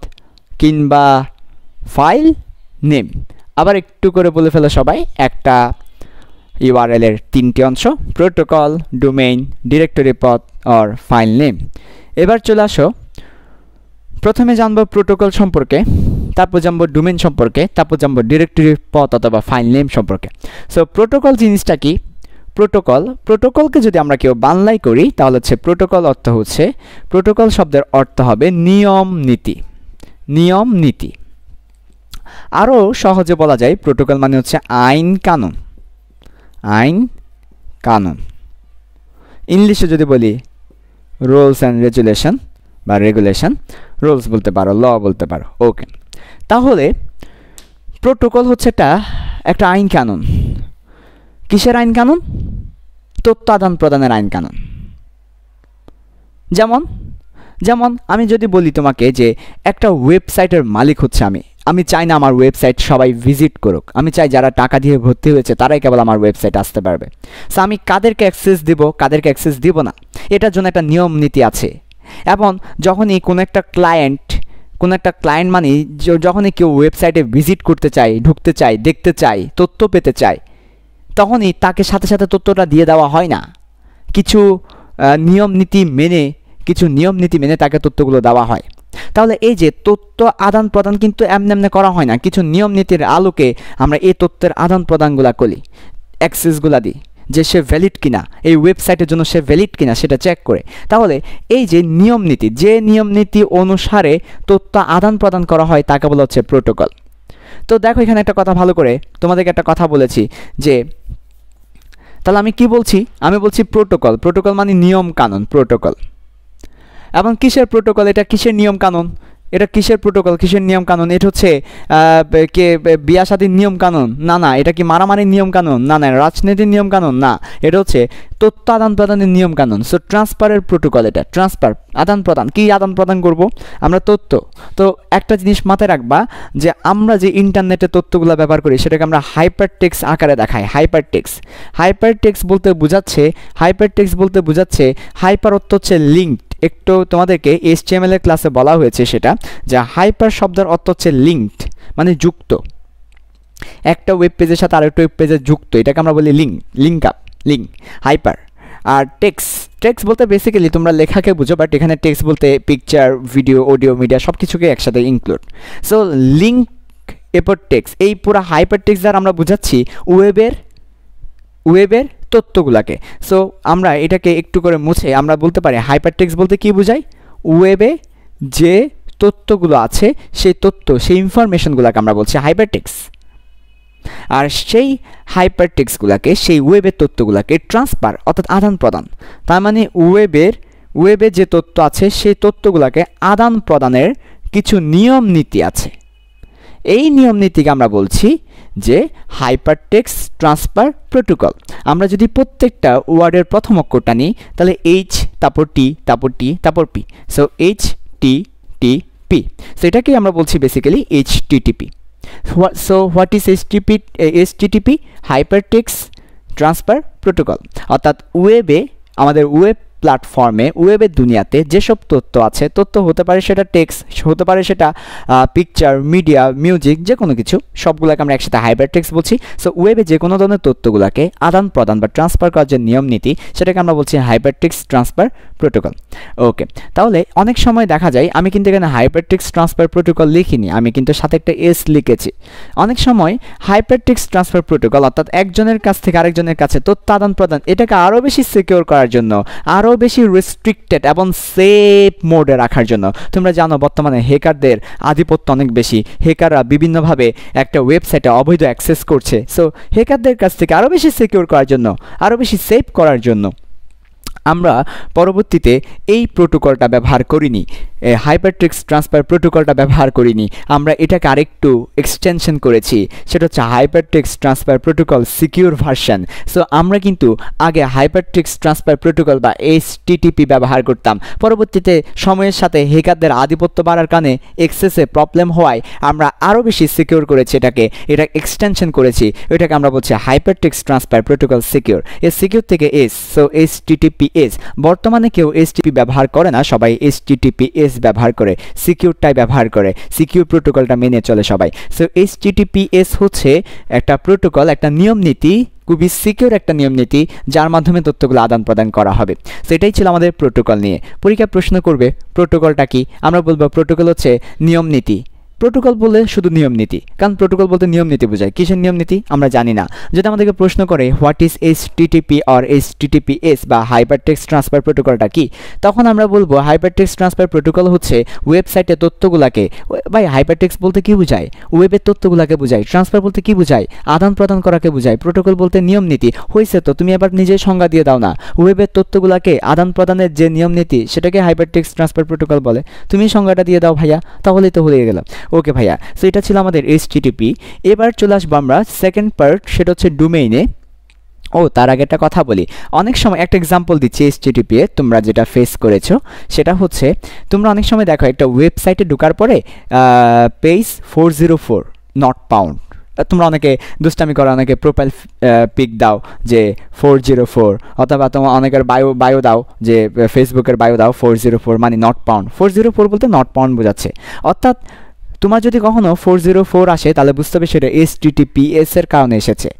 কিংবা ফাইল নেম। আবার একটু করে বলে ফেলো সবাই, একটা ইউআরএল এর তিনটি অংশ, প্রোটোকল, ডোমেইন, ডিরেক্টরি পথ আর ফাইল নেম। এবার চলে আসো, প্রথমে জানবো প্রোটোকল সম্পর্কে, তারপর জানবো ডোমেইন সম্পর্কে, তারপর জানবো ডিরেক্টরি পথ অথবা ফাইল নেম সম্পর্কে। সো প্রোটোকল জিনিসটা কি? প্রোটোকলকে যদি আমরা কেউ বাংলায় করি তাহলে হচ্ছে প্রোটোকল অর্থ হচ্ছে, প্রোটোকল শব্দের অর্থ হবে নিয়ম নীতি, নিয়ম নীতি। আরও সহজে বলা যায় প্রোটোকল মানে হচ্ছে আইন কানুন, আইন কানুন। ইংলিশে যদি বলি রুলস অ্যান্ড রেগুলেশন বা রেগুলেশন, রুলস বলতে পারো, ল বলতে পারো। ওকে, তাহলে প্রোটোকল হচ্ছে একটা আইন কানুন। কিসের আইন কানুন? তথ্য আদান প্রদানের আইন কানুন। যেমন যেমন আমি যদি বলি তোমাকে যে একটা ওয়েবসাইটের মালিক হচ্ছে আমি চাই না আমার ওয়েবসাইট সবাই ভিজিট করুক, আমি চাই যারা টাকা দিয়ে ভর্তি হয়েছে তারাই কেবল আমার ওয়েবসাইট আসতে পারবে। সো আমি কাদেরকে অ্যাক্সেস দিব, কাদেরকে অ্যাক্সেস দিব না, এটার জন্য একটা নিয়ম নীতি আছে। এবং যখনই কোনো একটা ক্লায়েন্ট মানে যখনই কেউ ওয়েবসাইটে ভিজিট করতে চায়, ঢুকতে চায়, দেখতে চায়, তথ্য পেতে চায়, তখনই তাকে সাথে সাথে তথ্যটা দিয়ে দেওয়া হয় না। কিছু নিয়ম নীতি মেনে তাকে তথ্যগুলো দেওয়া হয়। তাহলে এই যে তথ্য আদান প্রদান কিন্তু এমনি করা হয় না, কিছু নিয়ম নীতির আলোকে আমরা এই তথ্যের আদান প্রদানগুলা করি, অ্যাক্সেসগুলা দিই, যে সে ভ্যালিড কিনা, এই ওয়েবসাইটের জন্য সে ভ্যালিড কিনা সেটা চেক করে। তাহলে এই যে নিয়ম নীতি অনুসারে তথ্য আদান প্রদান করা হয় তাকে বলা হচ্ছে প্রোটোকল। তো দেখো এখানে একটা কথা ভালো করে তোমাদেরকে একটা কথা বলেছি যে, তাহলে আমি কি বলছি, আমি বলছি প্রোটোকল মানে নিয়ম কানুন, প্রোটোকল। এবং কিসের প্রোটোকল, এটা কিসের নিয়ম কানুন, এটা কিসের প্রোটোকল, কিসের নিয়ম কানুন? এটা হচ্ছে বিয়া শাদীর নিয়ম কানুন? না। এটা কি মারামারির নিয়ম কানুন? না। রাজনীতির নিয়ম কানুন? না। এটা হচ্ছে তথ্য আদান প্রদানের নিয়ম কানুন। সো ট্রান্সফারের প্রোটোকল, এটা ট্রান্সফার, আদান প্রদান। কি আদান প্রদান করব আমরা? তথ্য। তো একটা জিনিস মাথায় রাখবা যে আমরা যে ইন্টারনেটে তথ্যগুলো ব্যবহার করি সেটাকে আমরা হাইপার টেক্সট আকারে দেখাই। হাইপার টেক্সট বলতে বোঝাচ্ছে হাইপার অর্থ হচ্ছে লিঙ্কড। একটু তোমাদেরকে HTML এর ক্লাসে বলা হয়েছে সেটা, যে হাইপার শব্দের অর্থ হচ্ছে লিঙ্কড, মানে যুক্ত, একটা ওয়েব পেজের সাথে আরেকটা ওয়েব পেজের যুক্ত, এটাকে আমরা বলি লিঙ্ক হাইপার। আর টেক্সট বলতে বেসিক্যালি তোমরা লেখাকে বুঝো, বাট এখানে টেক্সট বলতে পিকচার, ভিডিও, অডিও, মিডিয়া সব কিছুকে একসাথে ইনক্লুড। সো লিঙ্ক এরপর টেক্সট, এই পুরো হাইপার টেক্সট দ্বারা আমরা বুঝাচ্ছি ওয়েবের তথ্যগুলাকে। সো আমরা এটাকে একটু করে মুছে আমরা বলতে পারি হাইপার টেক্সট বলতে কি বোঝায়? ওয়েবে যে তথ্যগুলো আছে সেই ইনফরমেশনগুলোকে আমরা বলছি হাইপার টেক্সট। আর সেই হাইপার টেক্সটগুলোকে, সেই ওয়েবের তথ্যগুলোকে ট্রান্সফার অর্থাৎ আদান প্রদান, তার মানে ওয়েবে যে তথ্য আছে সেই তথ্যগুলোকে আদান প্রদানের কিছু নিয়ম নীতি আছে। এই নিয়ম নীতিকে আমরা বলছি যে হাইপারটেক্সট ট্রান্সফার প্রোটোকল। আমরা যদি প্রত্যেকটা ওয়ার্ডের প্রথম অক্ষরটা নিই তাহলে এইচ, তারপর টি, তারপর টি, তারপর P. So H T T P. So এটাকেই আমরা বলছি basically HTTP। So what is HTTP? Hypertext transfer protocol. অর্থাৎ আমাদের ওয়েব প্ল্যাটফর্মে, ওয়েবের দুনিয়াতে যেসব তথ্য আছে, তথ্য হতে পারে সেটা টেক্সট, হতে পারে সেটা পিকচার, মিডিয়া, মিউজিক, যে কোনো কিছু, সবগুলোকে আমরা একসাথে হাইপারটেক্সট বলছি। সো ওয়েবে যে কোনো ধরনের তথ্যগুলোকে আদান প্রদান বা ট্রান্সফার করার যে নিয়ম নীতি সেটাকে আমরা বলছি হাইপারটেক্সট ট্রান্সফার প্রোটোকল। ওকে, তাহলে অনেক সময় দেখা যায় আমি কিন্তু এখানে হাইপারটেক্সট ট্রান্সফার প্রোটোকল লিখিনি, আমি কিন্তু সাথে একটা এস লিখেছি। অনেক সময় হাইপারটেক্সট ট্রান্সফার প্রোটোকল অর্থাৎ একজনের কাছ থেকে আরেকজনের কাছে তথ্য আদান প্রদান, এটাকে আরও বেশি সিকিউর করার জন্য, আরও বেশি রেস্ট্রিক্টেড এবং সেফ মোডে রাখার জন্য। তোমরা জানো বর্তমানে হ্যাকারদের আধিপত্য অনেক বেশি, হ্যাকাররা বিভিন্নভাবে একটা ওয়েবসাইটে অবৈধ অ্যাক্সেস করছে। সো হ্যাকারদের কাছ থেকে আরও বেশি সিকিউর করার জন্য, আরও বেশি সেফ করার জন্য আমরা পরবর্তীতে এই প্রোটোকলটা ব্যবহার করিনি, হাইপারটেক্সট ট্রান্সফার প্রোটোকলটা ব্যবহার করিনি, আমরা এটাকে আরেকটু এক্সটেনশন করেছি, সেটা হচ্ছে hypertext transfer protocol secure version. So আমরা কিন্তু আগে হাইপারটেক্সট ট্রান্সফার প্রোটোকল বা HTTP ব্যবহার করতাম, পরবর্তীতে সময়ের সাথে হ্যাকারদের আধিপত্য বাড়ার কারণে এক্সেসে প্রবলেম হওয়ায় আমরা আরও বেশি সিকিউর করেছি, এটা এক্সটেনশন করেছি, এটাকে আমরা বলছি হাইপারটেক্সট ট্রান্সফার প্রোটোকল সিকিউর। এই সিকিউর থেকে এস, সো HTTPS। বর্তমানে কেউ HTTP ব্যবহার করে না, সবাই HTTPS ব্যবহার করে, সিকিউরটাই ব্যবহার করে, সিকিউর প্রোটোকলটা মেনে চলে সবাই। সো HTTPS হচ্ছে একটা প্রোটোকল, একটা নিয়ম নীতি, খুবই সিকিউর একটা নিয়ম নীতি যার মাধ্যমে তথ্যগুলো আদান প্রদান করা হবে। সো এটাই ছিল আমাদের প্রোটোকল নিয়ে। পরীক্ষায় প্রশ্ন করবে প্রোটোকলটা কি, আমরা বলবো প্রোটোকল হচ্ছে নিয়ম নীতি। প্রোটোকল বললে শুধু নিয়ম নীতি, কারণ প্রোটোকল বলতে নিয়ম নীতি বোঝায়, কিসের নিয়ম নীতি আমরা জানি না। যদি আমাদেরকে প্রশ্ন করে what is HTTP or HTTPS বা হাইপারটেক্সট ট্রান্সফার প্রোটোকলটা কি, তখন আমরা বলবো হাইপারটেক্সট ট্রান্সফার প্রোটোকল হচ্ছে ওয়েবসাইটে তথ্যগুলোকে, ভাই হাইপারটেক্সট বলতে কি বোঝায়? ওয়েবের তথ্যগুলোকে বোঝায়। ট্রান্সফার বলতে কি বোঝায়? আদান প্রদান করাকে বোঝায়। প্রোটোকল বলতে নিয়ম নীতি। হয়েছে তো, তুমি এবার নিজেই সংজ্ঞা দিয়ে দাও না, ওয়েবের তথ্যগুলোকে আদান প্রদানের যে নিয়ম নীতি সেটাকে হাইপারটেক্সট ট্রান্সফার প্রোটোকল বলে। তুমি সংজ্ঞাটা দিয়ে দাও ভাইয়া, তাহলেই তো হয়ে গেল। ওকে ভাইয়া, সো এটা ছিল আমাদের HTTP। এবার চলে আসবো আমরা সেকেন্ড পার্ট, সেটা হচ্ছে ডোমেইনে। ও তার আগে একটা কথা বলি, অনেক সময় একটা এক্সাম্পল দিচ্ছি এইচটিটিপি এ তোমরা যেটা ফেস করেছো, সেটা হচ্ছে তোমরা অনেক সময় দেখো একটা ওয়েবসাইটে ঢোকার পরে পেজ 404 নট পাউন্ড, তোমরা অনেকে দুষ্টামি করো, অনেকে প্রোফাইল পিক দাও যে 404, অথবা তোমার অনেকের বায়ো দাও যে ফেসবুকের বায়ো দাও 404 মানে নট পাউন্ড। 404 বলতে নট পাউন্ড বোঝাচ্ছে, অর্থাৎ তোমার যদি কখনো 404 আসে তাহলে বুঝতে হবে সেটা HTTPS এর কারণে এসেছে,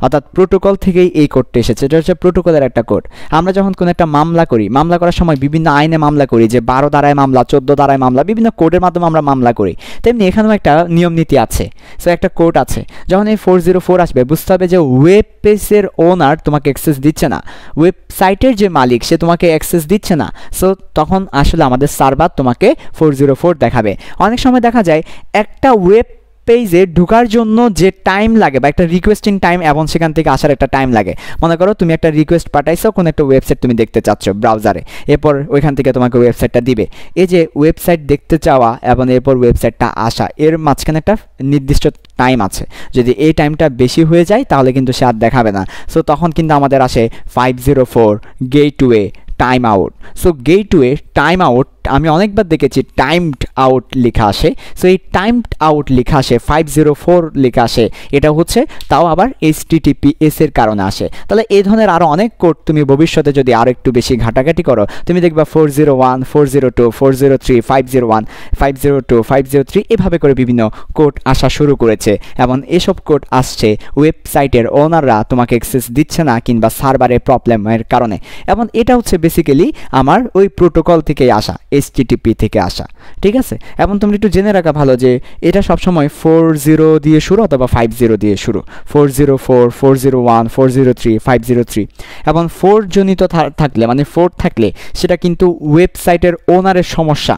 অর্থাৎ প্রোটোকল থেকেই এই কোডটা এসেছে। এটা হচ্ছে প্রোটোকলের একটা কোড। আমরা যখন কোনো একটা মামলা করি, মামলা করার সময় বিভিন্ন আইনে মামলা করি, যে 12 ধারায় মামলা, 14 ধারায় মামলা, বিভিন্ন কোডের মাধ্যমে আমরা মামলা করি, তেমনি এখানেও একটা নিয়ম নীতি আছে। সো একটা কোড আছে, যখন এই 404 আসবে বুঝতে হবে যে ওয়েব পেজের ওনার তোমাকে অ্যাক্সেস দিচ্ছে না, ওয়েবসাইটের যে মালিক সে তোমাকে অ্যাক্সেস দিচ্ছে না। সো তখন আসলে আমাদের সার্ভার তোমাকে 404 দেখাবে। অনেক সময় দেখা যায় একটা ওয়েব পেজে ঢোকার জন্য যে টাইম লাগে বা একটা রিকোয়েস্টিং টাইম এবং সেখান থেকে আসার একটা টাইম লাগে। মনে করো তুমি একটা রিকোয়েস্ট পাঠাইছো, কোনো একটা ওয়েবসাইট তুমি দেখতে চাচ্ছ ব্রাউজারে, এরপর ওইখান থেকে তোমাকে ওয়েবসাইটটা দিবে। এই যে ওয়েবসাইট দেখতে চাওয়া এবং এরপর ওয়েবসাইটটা আসা, এর মাঝখানে একটা নির্দিষ্ট টাইম আছে। যদি এই টাইমটা বেশি হয়ে যায় তাহলে কিন্তু সে আর দেখাবে না। সো তখন কিন্তু আমাদের আসে 504 gateway time out. So gateway time out আমি অনেকবার দেখেছি টাইমড আউট লেখা আসে। সো এই টাইমড আউট লেখা আসে, 504 লেখা আসে, এটা হচ্ছে তাও আবার HTTPS এর কারণে আসে। তাহলে এই ধরনের আরও অনেক কোড তুমি ভবিষ্যতে যদি আরও একটু বেশি ঘাটাঘাটি করো, তুমি দেখবা 401, 402, 403, 501, 502, 503 এভাবে করে বিভিন্ন কোড আসা শুরু করেছে, এবং এসব কোড আসছে ওয়েবসাইটের ওনাররা তোমাকে অ্যাক্সেস দিচ্ছে না কিংবা সার্ভারের প্রবলেমের কারণে। এবং এটা হচ্ছে বেসিক্যালি আমার ওই প্রোটোকল থেকেই আসা, HTTP থেকে আসা, ঠিক আছে। এবং তুমি একটু জেনে রাখা ভালো যে এটা সবসময় 40 দিয়ে শুরু অথবা 50 দিয়ে শুরু, 404, 401, 403, 503, এবং 4 জনিত থাকলে মানে 4 থাকলে সেটা কিন্তু ওয়েবসাইটের ওনারের সমস্যা,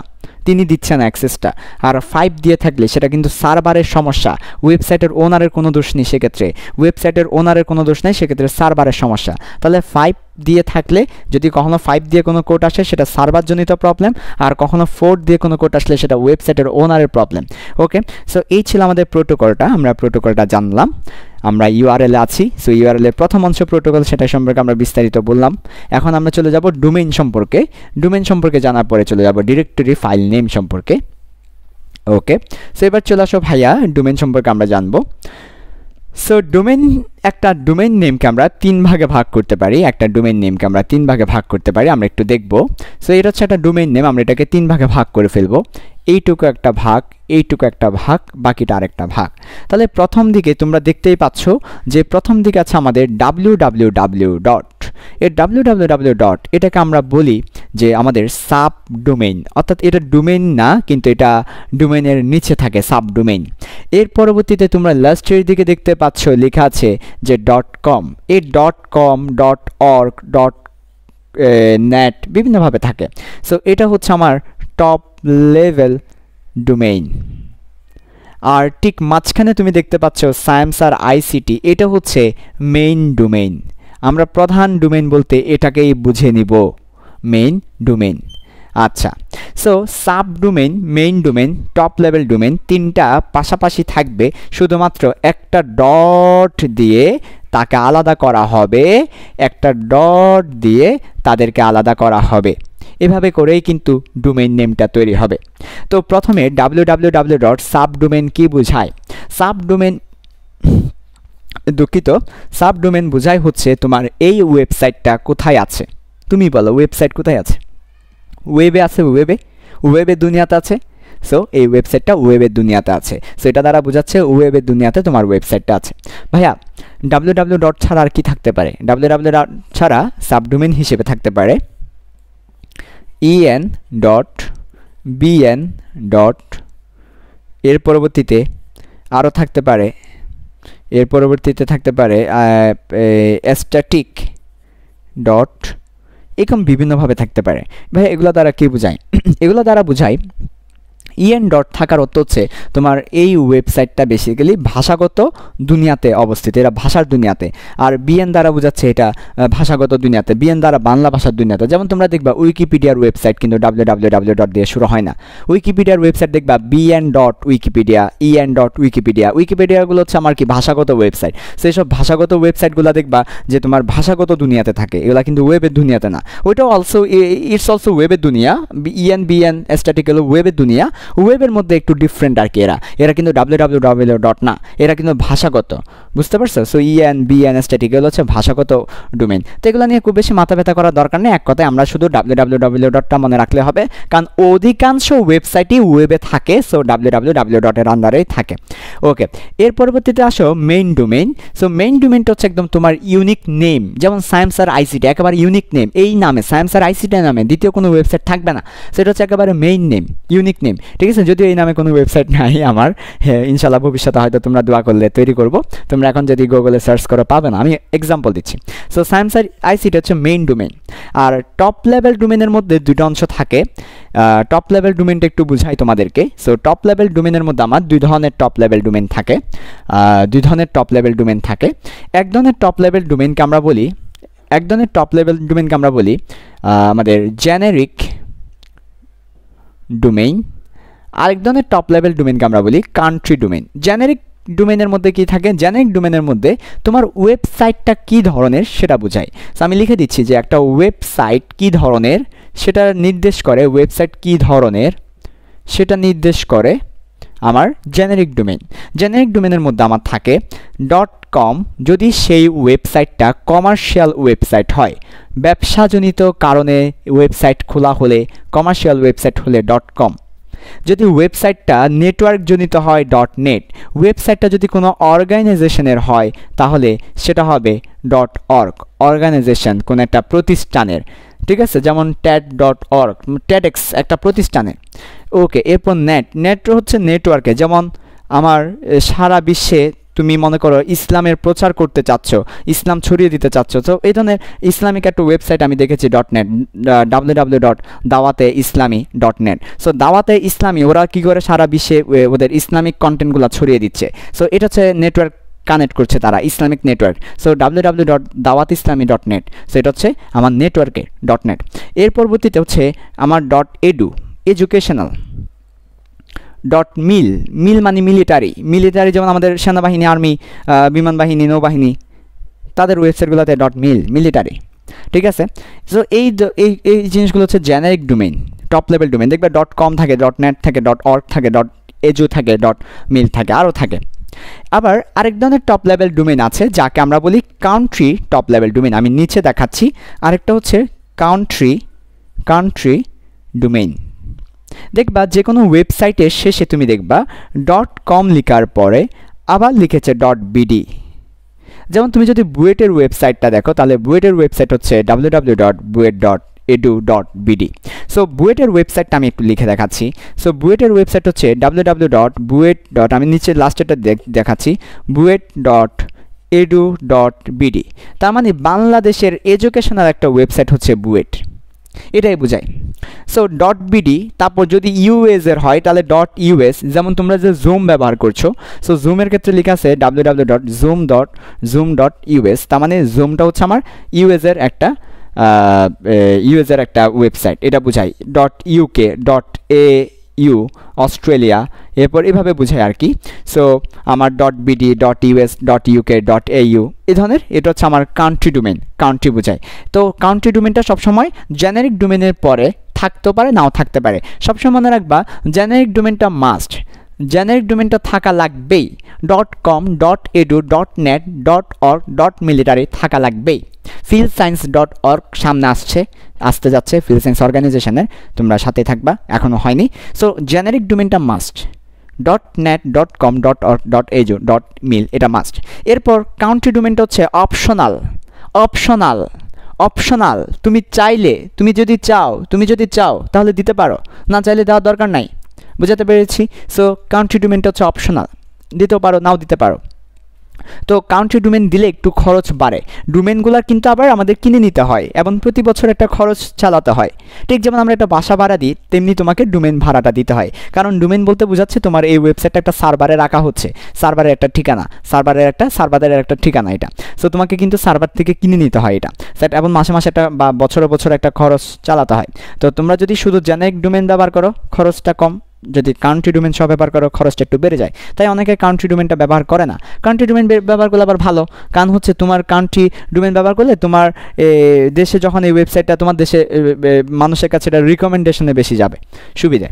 তিনি দিচ্ছেন অ্যাক্সেসটা। আর 5 দিয়ে থাকলে সেটা কিন্তু সার্ভারের সমস্যা, ওয়েবসাইটের ওনারের কোনো দোষ নেই, সেক্ষেত্রে ওয়েবসাইটের ওনারের কোনো দোষ নেই, সেক্ষেত্রে সার্ভারের সমস্যা। তাহলে 5 দিয়ে থাকলে যদি কখনো 5 দিয়ে কোনো কোড আসে সেটা সার্ভারজনিত প্রবলেম, আর কখনো 4 দিয়ে কোনো কোড আসলে সেটা ওয়েবসাইটের ওনারের প্রবলেম। ওকে, সো এই ছিল আমাদের প্রোটোকলটা, আমরা প্রোটোকলটা জানলাম। আমরা ইউআরএল আছি, সো ইউআরএল এর প্রথম অংশ প্রোটোকল, সেটা সম্পর্কে আমরা বিস্তারিত বললাম। এখন আমরা চলে যাব ডোমেইন সম্পর্কে। ডোমেইন সম্পর্কে জানার পরে চলে যাব ডিরেক্টরি ফাইল নেম সম্পর্কে। ওকে, সো এবার চলে আসো ভাইয়া, ডোমেইন সম্পর্কে আমরা জানবো। সো ডোমেইন, একটা ডোমেইন নেমকে আমরা 3 ভাগে ভাগ করতে পারি, একটা ডোমেইন নেমকে আমরা 3 ভাগে ভাগ করতে পারি, আমরা একটু দেখব। সো এটা হচ্ছে একটা ডোমেইন নেম, আমরা এটাকে 3 ভাগে ভাগ করে ফেলবো। এইটুকু একটা ভাগ, এইটুকু একটা ভাগ, বাকিটা আরেকটা ভাগ। তাহলে প্রথম দিকে তোমরা দেখতেই পাচ্ছ যে প্রথম দিকে আছে আমাদের www ডট। এর www ডট এটাকে আমরা বলি যে আমাদের সাব ডোমেইন, অর্থাৎ এটা ডোমেইন না কিন্তু এটা ডোমেইনের নিচে থাকে, সাব ডোমেইন। এর পরবর্তীতে তোমরা লাস্টের দিকে দেখতে পাচ্ছ লেখা আছে যে .com। এই .com, .org, .net বিভিন্নভাবে থাকে। সো এটা হচ্ছে আমার টপ লেভেল ডোমেইন। আর ঠিক মাঝখানে তুমি দেখতে পাচ্ছ সায়েন্সার আইসিটি, এটা হচ্ছে মেইন ডোমেইন। আমরা প্রধান ডোমেইন বলতে এটাকেই বুঝে নিব, মেইন ডোমেইন। আচ্ছা, so sub domain, main domain, top level domain তিনটা পাশাপাশি থাকবে, শুধুমাত্র একটা ডট দিয়ে তাকে আলাদা করা হবে, একটা ডট দিয়ে তাদেরকে আলাদা করা হবে। এভাবে করেই কিন্তু ডোমেইন নেমটা তৈরি হবে। তো প্রথমে www ডট সাব ডোমেইন কি বোঝায়? সাব ডোমেইন, দুঃখিত, সাব ডোমেইন বোঝায় হচ্ছে তোমার এই ওয়েবসাইটটা কোথায় আছে। তুমি বলো ওয়েবসাইট কোথায় আছে? ওয়েবে আছে, ওয়েবের দুনিয়াতে আছে। সো এই ওয়েবসাইটটা ওয়েবের দুনিয়াতে আছে। সো এটা দ্বারা বোঝাচ্ছে ওয়েবের দুনিয়াতে তোমার ওয়েবসাইটটা আছে। ভাইয়া www ডট ছাড়া আর কি থাকতে পারে? www ডট ছাড়া সাবডোমেইন হিসেবে থাকতে পারে en ডট bn ডট, এর পরবর্তীতে আরও থাকতে পারে, এর পরবর্তীতে থাকতে পারে স্ট্যাটিক ডট, এরকম বিভিন্নভাবে থাকতে পারে। ভাই এগুলো দ্বারা কি বোঝায়? এগুলো দ্বারা বোঝায় ইএন ডট থাকার অর্থ হচ্ছে তোমার এই ওয়েবসাইটটা বেসিক্যালি ভাষাগত দুনিয়াতে অবস্থিত, এরা ভাষার দুনিয়াতে। আর বিএন দ্বারা বোঝাচ্ছে এটা ভাষাগত দুনিয়াতে, বিএন দ্বারা বাংলা ভাষার দুনিয়াতে। যেমন তোমরা দেখবা উইকিপিডিয়ার ওয়েবসাইট কিন্তু www ডট দিয়ে শুরু হয় না। উইকিপিডিয়ার ওয়েবসাইট দেখবা BN dot Wikipedia, EN dot Wikipedia. উইকিপিডিয়াগুলো হচ্ছে আমার কি ভাষাগত ওয়েবসাইট। সেই সব ভাষাগত ওয়েবসাইটগুলো দেখবা যে তোমার ভাষাগত দুনিয়াতে থাকে, এগুলা কিন্তু ওয়েবের দুনিয়াতে না। ওইটাও অলসো ইটস অলসো ওয়েবের দুনিয়া, ইএন বিএন স্ট্যাটিক হলো ওয়েবের দুনিয়া। ওয়েবের মধ্যে একটু ডিফারেন্ট আর কি, এরা কিন্তু www ডট না, এরা কিন্তু ভাষাগত, বুঝতে পারছো? সো ইএন বিএন স্ট্যাটিক এগুলো হচ্ছে ভাষাগত ডোমেইন। তো এগুলো নিয়ে খুব বেশি মাথা ব্যথা করার দরকার নেই, এক কথায় আমরা শুধু www ডটটা মনে রাখলে হবে, কারণ অধিকাংশ ওয়েবসাইটই ওয়েবে থাকে। সো www ডটের আন্ডারেই থাকে। ওকে, এর পরবর্তীতে আসো মেইন ডোমেইন। সো মেইন ডোমেইনটা হচ্ছে একদম তোমার ইউনিক নেম, যেমন সায়েন্স আর আইসিটি একেবারে ইউনিক নেম, এই নামে সায়েন্স আর আইসিটি নামে দ্বিতীয় কোনো ওয়েবসাইট থাকবে না, সেটা হচ্ছে একেবারে মেইন নেম, ইউনিক নেম। ঠিক আছে, যদিও এই নামে কোনো ওয়েবসাইট নাই আমার, হ্যাঁ ইনশাল্লাহ ভবিষ্যতে হয়তো তোমরা দোয়া করলে তৈরি করব। তোমরা এখন যদি গুগলে সার্চ করো পাবে না, আমি এক্সাম্পল দিচ্ছি। সো সায়েন্স আর আইসিটি হচ্ছে মেইন ডোমেইন। আর টপ লেভেল ডোমেইনের মধ্যে দুটো অংশ থাকে। টপ লেভেল ডোমেইনটা একটু বুঝাই তোমাদেরকে। সো টপ লেভেল ডোমেইনের মধ্যে আমার দুই ধরনের টপ লেভেল ডোমেইন থাকে। এক ধরনের টপ লেভেল ডোমেইনকে আমরা বলি আমাদের জেনেরিক ডোমেইন। আরেক ধরনের টপ লেভেল ডোমেইনকে আমরা বলি কান্ট্রি ডোমেইন। জেনেরিক ডোমেইনের মধ্যে কি থাকে? জেনেরিক ডোমেইনের মধ্যে তোমার ওয়েবসাইটটা কি ধরনের সেটা বোঝায়। সো আমি লিখে দিচ্ছি যে একটা ওয়েবসাইট কি ধরনের সেটা নির্দেশ করে, ওয়েবসাইট কি ধরনের সেটা নির্দেশ করে আমার জেনেরিক ডোমেইন। জেনেরিক ডোমেইনের মধ্যে আমার থাকে .com যদি সেই ওয়েবসাইটটা কমার্শিয়াল ওয়েবসাইট হয়, ব্যবসাজনিত কারণে ওয়েবসাইট খোলা হলে, কমার্শিয়াল ওয়েবসাইট হলে .com। যদি ওয়েবসাইটটা নেটওয়ার্কজনিত হয় .net। ওয়েবসাইটটা যদি কোনো অর্গানাইজেশনের হয় তাহলে সেটা হবে .org, অর্গানাইজেশন কোনো একটা প্রতিষ্ঠানের। ঠিক আছে, যেমন TED.org, TEDx একটা প্রতিষ্ঠানের। ওকে, এরপর নেট হচ্ছে নেটওয়ার্কে, যেমন আমার সারা বিশ্বে তুমি মনে করো ইসলামের প্রচার করতে চাচ্ছ, ইসলাম ছড়িয়ে দিতে চাচ্ছ, তো এই ধরনের ইসলামিক একটা ওয়েবসাইট আমি দেখেছি .net, www.dawate-islami.net। সো দাওয়াতে ইসলামী ওরা কী করে সারা বিশ্বে ওদের ইসলামিক কন্টেন্টগুলো ছড়িয়ে দিচ্ছে। সো এটা হচ্ছে নেটওয়ার্ক কানেক্ট করছে তারা, Islamic network. So www.dawate-islami.net, so এটা হচ্ছে আমার নেটওয়ার্কের .net। এর পরবর্তীতে হচ্ছে আমার .edu, এডুকেশনাল। .mil, মিল মানে মিলিটারি, যেমন আমাদের সেনাবাহিনী, আর্মি, বিমান বাহিনী, নৌবাহিনী, তাদের ওয়েবসাইটগুলোতে .mil, মিলিটারি। ঠিক আছে, সো এই জিনিসগুলো হচ্ছে generic domain, top level domain. দেখবে .com থাকে, .net থাকে, .org থাকে, .edu থাকে, .mil থাকে, আরও থাকে। আবার আরেক ধরনের টপ লেভেল ডোমেইন আছে যাকে আমরা বলি কান্ট্রি টপ লেভেল ডোমেইন। আমি নিচে দেখাচ্ছি। আরেকটা হচ্ছে কান্ট্রি ডোমেইন। দেখবা যে কোনো ওয়েবসাইটের শেষে তুমি দেখবা .com লেখার পরে আবার লিখেছে .bd। যেমন তুমি যদি বুয়েটের ওয়েবসাইটটা দেখো তাহলে বুয়েটের ওয়েবসাইট হচ্ছে www.buet.edu.bd। সো বুয়েটের ওয়েবসাইটটা আমি একটু লিখে দেখাচ্ছি। সো বুয়েটের ওয়েবসাইট হচ্ছে www.buet. আমি নিচে লাস্টেরটা দেখাচ্ছি, buet.edu.bd। তার মানে বাংলাদেশের এডুকেশনাল একটা ওয়েবসাইট হচ্ছে বুয়েট, এটাই বোঝায়। সো .bd, তারপর যদি ইউএস এর হয় তাহলে .us, যেমন তোমরা যে জুম ব্যবহার করছো, সো জুমের ক্ষেত্রে লেখা আছে www.zoom.us। তার মানে জুমটা হচ্ছে আমার ইউএস এর একটা ওয়েবসাইট, এটা বোঝায়। .uk, .au অস্ট্রেলিয়া, এরপর এভাবে বোঝায় আর কি। সো আমার .bd, .us, .uk, .au এই ধরনের, এটা হচ্ছে আমার কান্ট্রি ডোমেইন, কান্ট্রি বোঝায়। তো কান্ট্রি ডোমেইনটা সবসময় জেনারিক ডোমেইনের পরে থাকতেও পারে, নাও থাকতে পারে। সবসময় মনে রাখবা জেনারিক ডোমেইনটা মাস্ট, জেনারিক ডোমেইনটা থাকা লাগবেই। .com, .edu, .net, .org, .military থাকা লাগবেই। philscience.org সামনে আসতে যাচ্ছে, philscience অর্গানাইজেশনের, তোমরা সাথে থাকবা, এখনও হয়নি। সো জেনারিক ডোমেইনটা must. .net, .com, .org, .edu, .mil এটা মাস্ট। এরপর কান্ট্রি ডোমেইনটা হচ্ছে অপশনাল। তুমি চাইলে, তুমি যদি চাও তাহলে দিতে পারো, না চাইলে দেওয়ার দরকার নাই। বুঝাতে পেরেছি? সো কান্ট্রি ডোমেইনটা হচ্ছে অপশনাল, দিতেও পারো, নাও দিতে পারো। তো কান্ট্রি ডোমেন দিলে একটু খরচ বাড়ে, ডোমেনগুলো কিন্তু আবার আমাদের কিনে নিতে হয় এবং প্রতি বছর একটা খরচ চালাতে হয়। ঠিক যেমন আমরা একটা বাসা ভাড়া দিই, তেমনি তোমাকে ডোমেন ভাড়াটা দিতে হয়। কারণ ডোমেন বলতে বোঝাচ্ছে তোমার এই ওয়েবসাইটটা একটা সার্ভারে রাখা হচ্ছে, সার্ভারের একটা ঠিকানা, সার্ভারের একটা ঠিকানা এটা। সো তোমাকে কিন্তু সার্ভার থেকে কিনে নিতে হয় এটা সেট, এবং মাসে মাসে একটা বা বছরে বছর একটা খরচ চালাতে হয়। তো তোমরা যদি শুধু জেনেরিক ডোমেন ব্যবহার করো খরচটা কম, যদি কান্ট্রি ডোমেন সব ব্যবহার করো খরচটা একটু বেড়ে যায়, তাই অনেকে কান্ট্রি ডোমেনটা ব্যবহার করে না। কান্ট্রি ডোমেন ব্যবহার করলে আবার ভালো, কারণ হচ্ছে তোমার কান্ট্রি ডোমেন ব্যবহার করলে তোমার দেশে যখন এই ওয়েবসাইটটা তোমার দেশে মানুষের কাছে এটা রিকমেন্ডেশনে বেশি যাবে, সুবিধে।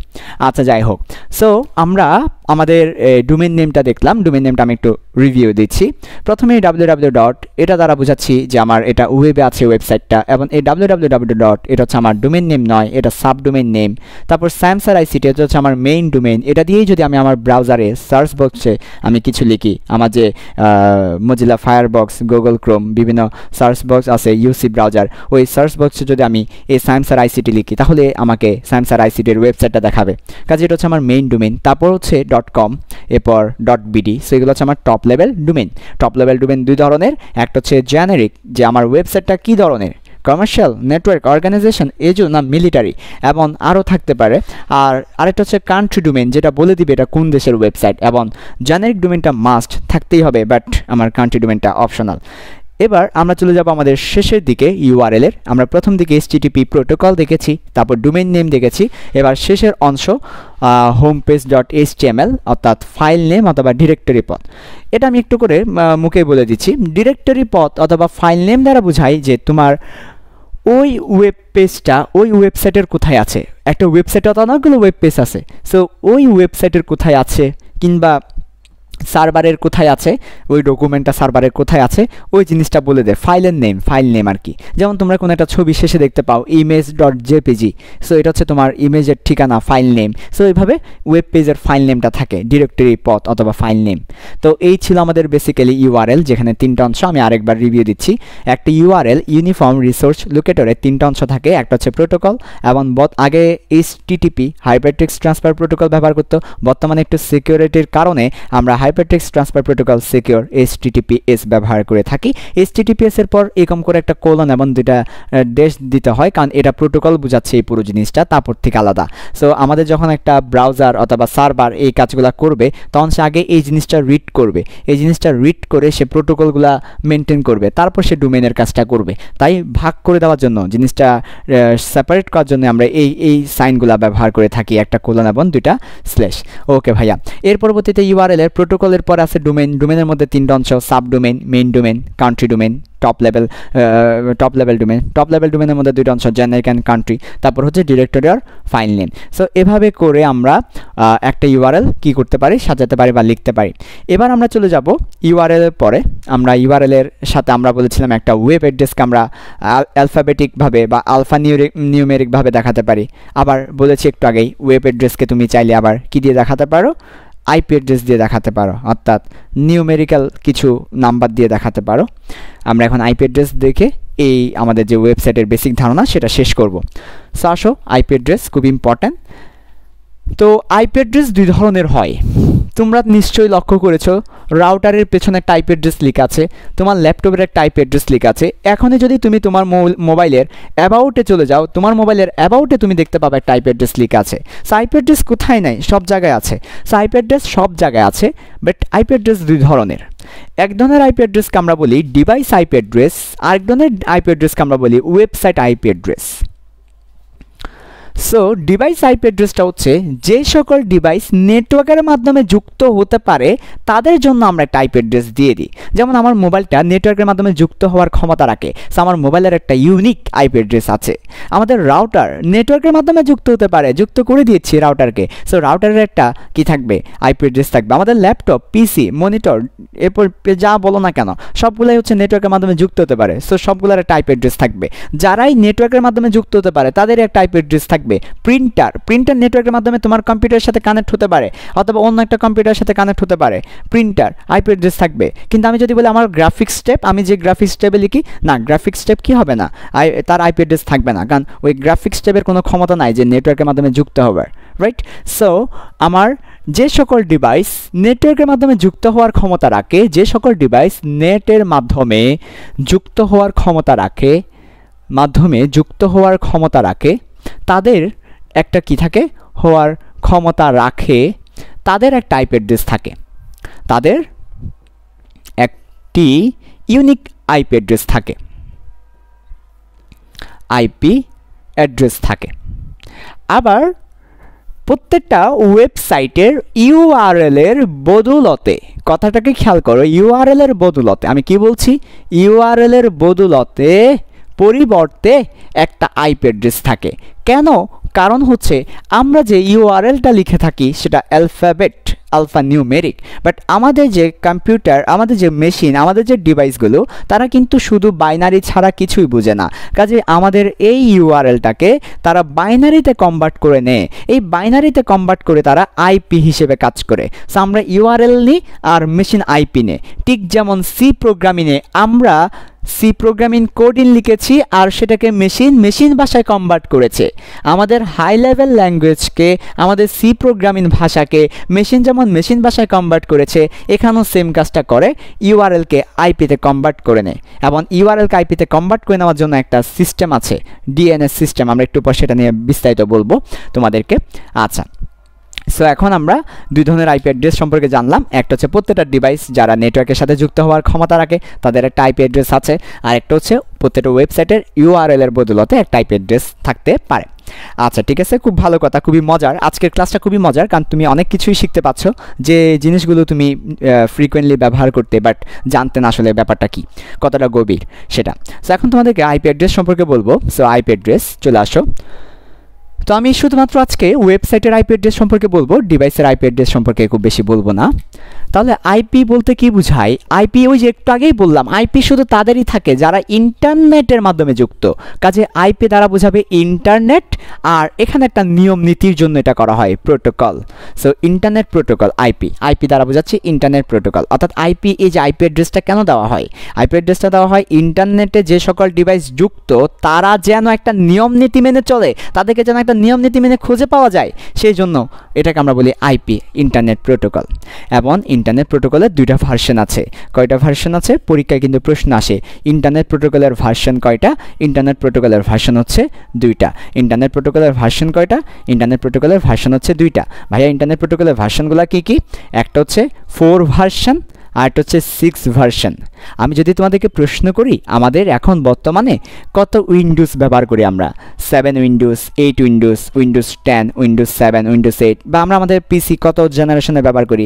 আচ্ছা যাই হোক, সো আমরা আমাদের ডোমেন নেমটা দেখলাম, ডোমেন নেমটা আমি একটু রিভিউ দিচ্ছি। প্রথমে www ডট, এটা দ্বারা বোঝাচ্ছি যে আমার এটা ওয়েবে আছে ওয়েবসাইটটা, এবং এই www ডট এটা হচ্ছে আমার ডোমেন নেম নয়, এটা সাব ডোমেন নেম। তারপর স্যামসার আইসিটি, এটা হচ্ছে আমার মেইন ডোমেন, এটা দিয়েই যদি আমি আমার ব্রাউজারে সার্চ বক্সে আমি কিছু লিখি, আমার যে মজিলা ফায়ারবক্স, গুগল ক্রোম, বিভিন্ন সার্চ বক্স আছে, ইউসি ব্রাউজার, ওই সার্চ বক্সে যদি আমি এই স্যামসার আইসিটি লিখি তাহলে আমাকে স্যামসার আইসিটির ওয়েবসাইটটা দেখাবে। কাজে এটা হচ্ছে আমার মেইন ডোমেন। তারপর হচ্ছে .com, এরপর .bd। সো এগুলো হচ্ছে আমার top level domain. Top level domain দুই ধরনের, একটা হচ্ছে জেনারিক, যে আমার ওয়েবসাইটটা কী ধরনের, কমার্শিয়াল, নেটওয়ার্ক, অর্গানাইজেশন, এজো না মিলিটারি, এবং আরও থাকতে পারে। আর আরেকটা হচ্ছে কান্ট্রি ডোমেন, যেটা বলে দিবে এটা কোন দেশের ওয়েবসাইট, এবং জেনারিক ডোমেনটা মাস্ট থাকতেই হবে, বাট আমার কান্ট্রি ডোমেনটা অপশনাল। এবার আমরা চলে যাব আমাদের শেষের দিকে ইউআরএল এর। আমরা প্রথম দিকে HTTP প্রোটোকল দেখেছি, তারপর ডোমেন নেম দেখেছি, এবার শেষের অংশ হোম পেজ .html, অর্থাৎ ফাইল নেম অথবা ডিরেক্টরি পথ। এটা আমি একটু করে মুখে বলে দিচ্ছি। ডিরেক্টরি পথ অথবা ফাইল নেম দ্বারা বোঝাই যে তোমার ওই ওয়েব পেজটা ওই ওয়েবসাইটের কোথায় আছে। একটা ওয়েবসাইটে তো অনেকগুলো ওয়েব পেজ আছে, সো ওই ওয়েবসাইটের কোথায় আছে, কিংবা সার্ভারের কোথায় আছে, ওই ডকুমেন্টটা সার্ভারের কোথায় আছে, ওই জিনিসটা বলে দেয় ফাইলের নেম, ফাইল নেম আর কি। যেমন তোমরা কোনো একটা ছবি শেষে দেখতে পাও image.jpg, সো এটা হচ্ছে তোমার ইমেজের ঠিকানা, ফাইল নেম। সো এইভাবে ওয়েব পেজের ফাইল নেমটা থাকে, ডিরেক্টরি পথ অথবা ফাইল নেম। তো এই ছিল আমাদের বেসিক্যালি ইউআরএল, যেখানে তিনটা অংশ। আমি আরেকবার রিভিউ দিচ্ছি। একটা ইউআরএল ইউনিফর্ম রিসোর্স লোকেটরে তিনটা অংশ থাকে, একটা হচ্ছে প্রোটোকল, এবং আগে HTTP হাইপারটেক্সট ট্রান্সফার প্রোটোকল ব্যবহার করতো, বর্তমানে একটু সিকিউরিটির কারণে আমরা hypertext transfer protocol secure HTTPS ব্যবহার করে থাকি। HTTPS এর পর এরকম করে একটা কোলন এবং দুইটা ড্যাশ দিতে হয়, কারণ এটা প্রোটোকল বোঝাচ্ছে এই পুরো জিনিসটা, তারপর থেকে আলাদা। সো আমাদের যখন একটা ব্রাউজার অথবা সার্ভার এই কাজগুলো করবে, তখন সে আগে এই জিনিসটা রিড করবে, এই জিনিসটা রিড করে সে প্রোটোকলগুলো মেনটেন করবে, তারপর সে ডোমেনের কাজটা করবে। তাই ভাগ করে দেওয়ার জন্য, জিনিসটা সেপারেট করার জন্য আমরা এই সাইনগুলো ব্যবহার করে থাকি, একটা কোলন এবং দুইটা স্ল্যাশ। ওকে ভাইয়া, এর পরবর্তীতে ইউআরএল এর প্রোটোকলের পর আছে ডোমেন। ডোমেনের মধ্যে তিনটা অংশ, sub domain, main domain, country domain, top level domain. Top level ডোমেনের মধ্যে দুইটা অংশ, জেনারিক অ্যান্ড কান্ট্রি, তারপর হচ্ছে ডিরেক্টরি আর ফাইল নেম। সো এভাবে করে আমরা একটা ইউআরএল কি করতে পারি, সাজাতে পারি বা লিখতে পারি। এবার আমরা চলে যাব ইউআরএল এর পরে। আমরা ইউআরএল এর সাথে আমরা বলেছিলাম একটা ওয়েব অ্যাড্রেসকে আমরা অ্যালফাবেটিকভাবে বা আলফা নিউমেরিকভাবে দেখাতে পারি। আবার বলেছি একটু আগেই, ওয়েব অ্যাড্রেসকে তুমি চাইলে আবার কি দিয়ে দেখাতে পারো, আইপি অ্যাড্রেস দিয়ে দেখাতে পারো, অর্থাৎ নিউমেরিক্যাল কিছু নাম্বার দিয়ে দেখাতে পারো। আমরা এখন আইপি অ্যাড্রেস দেখে এই আমাদের যে ওয়েবসাইটের বেসিক ধারণা সেটা শেষ করব। সো আসো, আইপি অ্যাড্রেস খুব ইম্পর্ট্যান্ট। তো আইপি অ্যাড্রেস দুই ধরনের হয়, তোমরা নিশ্চয়ই লক্ষ্য করেছো। রাউটারের পেছনে একটা আইপি অ্যাড্রেস লেখা আছে, তোমার ল্যাপটপের একটা আইপি অ্যাড্রেস লেখা আছে। এখনই যদি তুমি তোমার মোবাইলের অ্যাবাউটে চলে যাও, তোমার মোবাইলের অ্যাবাউটে তুমি দেখতে পাবে একটা আইপি অ্যাড্রেস লেখা আছে। সো আইপি অ্যাড্রেস কোথায় নাই, সব জায়গায় আছে। সো আইপি অ্যাড্রেস সব জায়গায় আছে, বাট আইপি অ্যাড্রেস দুই ধরনের। এক ধরনের আইপি অ্যাড্রেসকে আমরা বলি ডিভাইস আইপি অ্যাড্রেস, আরেক ধরনের আইপি অ্যাড্রেসকে আমরা বলি website IP address. So device IP অ্যাড্রেসটা হচ্ছে যে সকল ডিভাইস নেটওয়ার্কের মাধ্যমে যুক্ত হতে পারে তাদের জন্য আমরা একটা আইপি অ্যাড্রেস দিয়ে দিই। যেমন আমার মোবাইলটা নেটওয়ার্কের মাধ্যমে যুক্ত হওয়ার ক্ষমতা রাখে, সো আমার মোবাইলের একটা ইউনিক আইপি অ্যাড্রেস আছে। আমাদের রাউটার নেটওয়ার্কের মাধ্যমে যুক্ত হতে পারে, যুক্ত করে দিয়েছি রাউটারকে, সো রাউটারের একটা কি থাকবে, আইপি অ্যাড্রেস থাকবে। আমাদের ল্যাপটপ, পিসি, মনিটর, এরপর যা বলো না কেন সবগুলাই হচ্ছে নেটওয়ার্কের মাধ্যমে যুক্ত হতে পারে, সো সবগুলোর একটা আইপি অ্যাড্রেস থাকবে। যারাই নেটওয়ার্কের মাধ্যমে যুক্ত হতে পারে তাদের একটা আইপি অ্যাড্রেস থাকবে। প্রিন্টার নেটওয়ার্কের মাধ্যমে তোমার কম্পিউটারের সাথে কানেক্ট হতে পারে অথবা অন্য একটা কম্পিউটারের সাথে কানেক্ট হতে পারে, প্রিন্টার আইপি অ্যাড্রেস থাকবে। কিন্তু আমি যদি বলি আমার গ্রাফিক্স ট্যাব, আমি যে গ্রাফিক্স ট্যাবে লিখি, না গ্রাফিক্স ট্যাব কি হবে না, তার আইপি অ্যাড্রেস থাকবে না, কারণ ওই গ্রাফিক্স ট্যাবের কোনো ক্ষমতা নাই যে নেটওয়ার্কের মাধ্যমে যুক্ত হবে, রাইট? সো আমার যে সকল ডিভাইস নেটওয়ার্কের মাধ্যমে যুক্ত হওয়ার ক্ষমতা রাখে, যে সকল ডিভাইস নেটের মাধ্যমে যুক্ত হওয়ার ক্ষমতা রাখে, তাদের একটা কি থাকে, হওয়ার ক্ষমতা রাখে, তাদের একটা আইপি অ্যাড্রেস থাকে, তাদের একটি ইউনিক আইপি অ্যাড্রেস থাকে। আবার প্রত্যেকটা ওয়েবসাইটের ইউআরএলের বদৌলতে, কথাটাকে খেয়াল করো, ইউআরএলের বদৌলতে, আমি কি বলছি, ইউআরএলের বদৌলতে পরিবর্তে একটা আইপি অ্যাড্রেস থাকে। কেন? কারণ হচ্ছে আমরা যে ইউআরএলটা লিখে থাকি সেটা আলফা নিউমেরিক, বাট আমাদের যে কম্পিউটার, আমাদের যে মেশিন, আমাদের যে ডিভাইসগুলো, তারা কিন্তু শুধু বাইনারি ছাড়া কিছুই বোঝে না। কাজে আমাদের এই ইউআরএলটাকে তারা বাইনারিতে কনভার্ট করে নেয়, এই বাইনারিতে কনভার্ট করে তারা আইপি হিসেবে কাজ করে। সো আমরা ইউআরএল নিই আর মেশিন আইপি নেই। ঠিক যেমন সি প্রোগ্রামিংয়ে আমরা সি প্রোগ্রামিং কোডিং লিখেছি আর সেটাকে মেশিন ভাষায় কনভার্ট করেছে। আমাদের হাই লেভেল ল্যাঙ্গুয়েজকে, আমাদের সি প্রোগ্রামিং ভাষাকে যেমন মেশিন ভাষায় কনভার্ট করেছে, এখানেও সেম কাজটা করে, ইউআরএলকে আইপিতে কনভার্ট করে নেয়। এবং ইউআরএলকে আইপিতে কনভার্ট করে নেওয়ার জন্য একটা সিস্টেম আছে, ডিএনএস সিস্টেম, আমরা একটু পর সেটা নিয়ে বিস্তারিত বলবো তোমাদেরকে। আচ্ছা, সো এখন আমরা দুই ধরনের আইপি অ্যাড্রেস সম্পর্কে জানলাম। একটা হচ্ছে প্রত্যেকটা ডিভাইস যারা নেটওয়ার্কের সাথে যুক্ত হওয়ার ক্ষমতা রাখে তাদের একটা আইপি অ্যাড্রেস আছে, আর একটা হচ্ছে প্রত্যেকটা ওয়েবসাইটের ইউআরএল-এর বদৌলতে একটা আইপি অ্যাড্রেস থাকতে পারে। আচ্ছা, ঠিক আছে, খুব ভালো কথা, খুবই মজার। আজকের ক্লাসটা খুবই মজার, কারণ তুমি অনেক কিছুই শিখতে পাচ্ছ, যে জিনিসগুলো তুমি ফ্রিকোয়েন্টলি ব্যবহার করতে বাট জানতে না আসলে ব্যাপারটা কি, কতটা গভীর সেটা। সো এখন তোমাদেরকে আইপি অ্যাড্রেস সম্পর্কে বলবো। সো আইপি অ্যাড্রেস, চলে আসো। তো আমি শুধুমাত্র আজকে ওয়েবসাইটের আইপি অ্যাড্রেস সম্পর্কে বলবো, ডিভাইসের আইপি অ্যাড্রেস সম্পর্কে খুব বেশি বলবো না। তাহলে আইপি বলতে কি বোঝায়? আইপি ওই যে একটু আগেই বললাম, আইপি শুধু তাদেরই থাকে যারা ইন্টারনেটের মাধ্যমে যুক্ত। কাজে আইপি দ্বারা বোঝাবে ইন্টারনেট, আর এখানে একটা নিয়ম নীতির জন্য এটা করা হয়, protocol. So internet protocol, IP দ্বারা বোঝাচ্ছে ইন্টারনেট প্রোটোকল। অর্থাৎ আইপি, এই যে আইপি অ্যাড্রেসটা কেন দেওয়া হয়? আইপি অ্যাড্রেসটা দেওয়া হয় ইন্টারনেটে যে সকল ডিভাইস যুক্ত তারা যেন একটা নিয়ম নীতি মেনে চলে, তাদেরকে যেন একটা নিয়ম নীতি মেনে খুঁজে পাওয়া যায়, সেই জন্য এটাকে আমরা বলি আইপি, ইন্টারনেট প্রোটোকল। এবং ইন্টারনেট প্রোটোকলের দুইটা ভার্সন আছে। কয়টা ভার্সন আছে? পরীক্ষায় কিন্তু প্রশ্ন আসে, ইন্টারনেট প্রোটোকলের ভার্সন কয়টা? ইন্টারনেট প্রোটোকলের ভার্সন হচ্ছে দুইটা। ইন্টারনেট প্রোটোকলের ভার্সন কয়টা? ইন্টারনেট প্রোটোকলের ভার্সন হচ্ছে দুইটা। ভাইয়া, ইন্টারনেট প্রোটোকলের ভার্সনগুলো কি কি? একটা হচ্ছে 4 ভার্সন আর একটা হচ্ছে 6 ভার্সন। আমি যদি তোমাদেরকে প্রশ্ন করি, আমাদের এখন বর্তমানে কত উইন্ডোজ ব্যবহার করি আমরা? 7 Windows, 8 Windows, Windows 10, Windows 7, Windows 8, বা আমরা আমাদের পিসি কত জেনারেশনে ব্যবহার করি?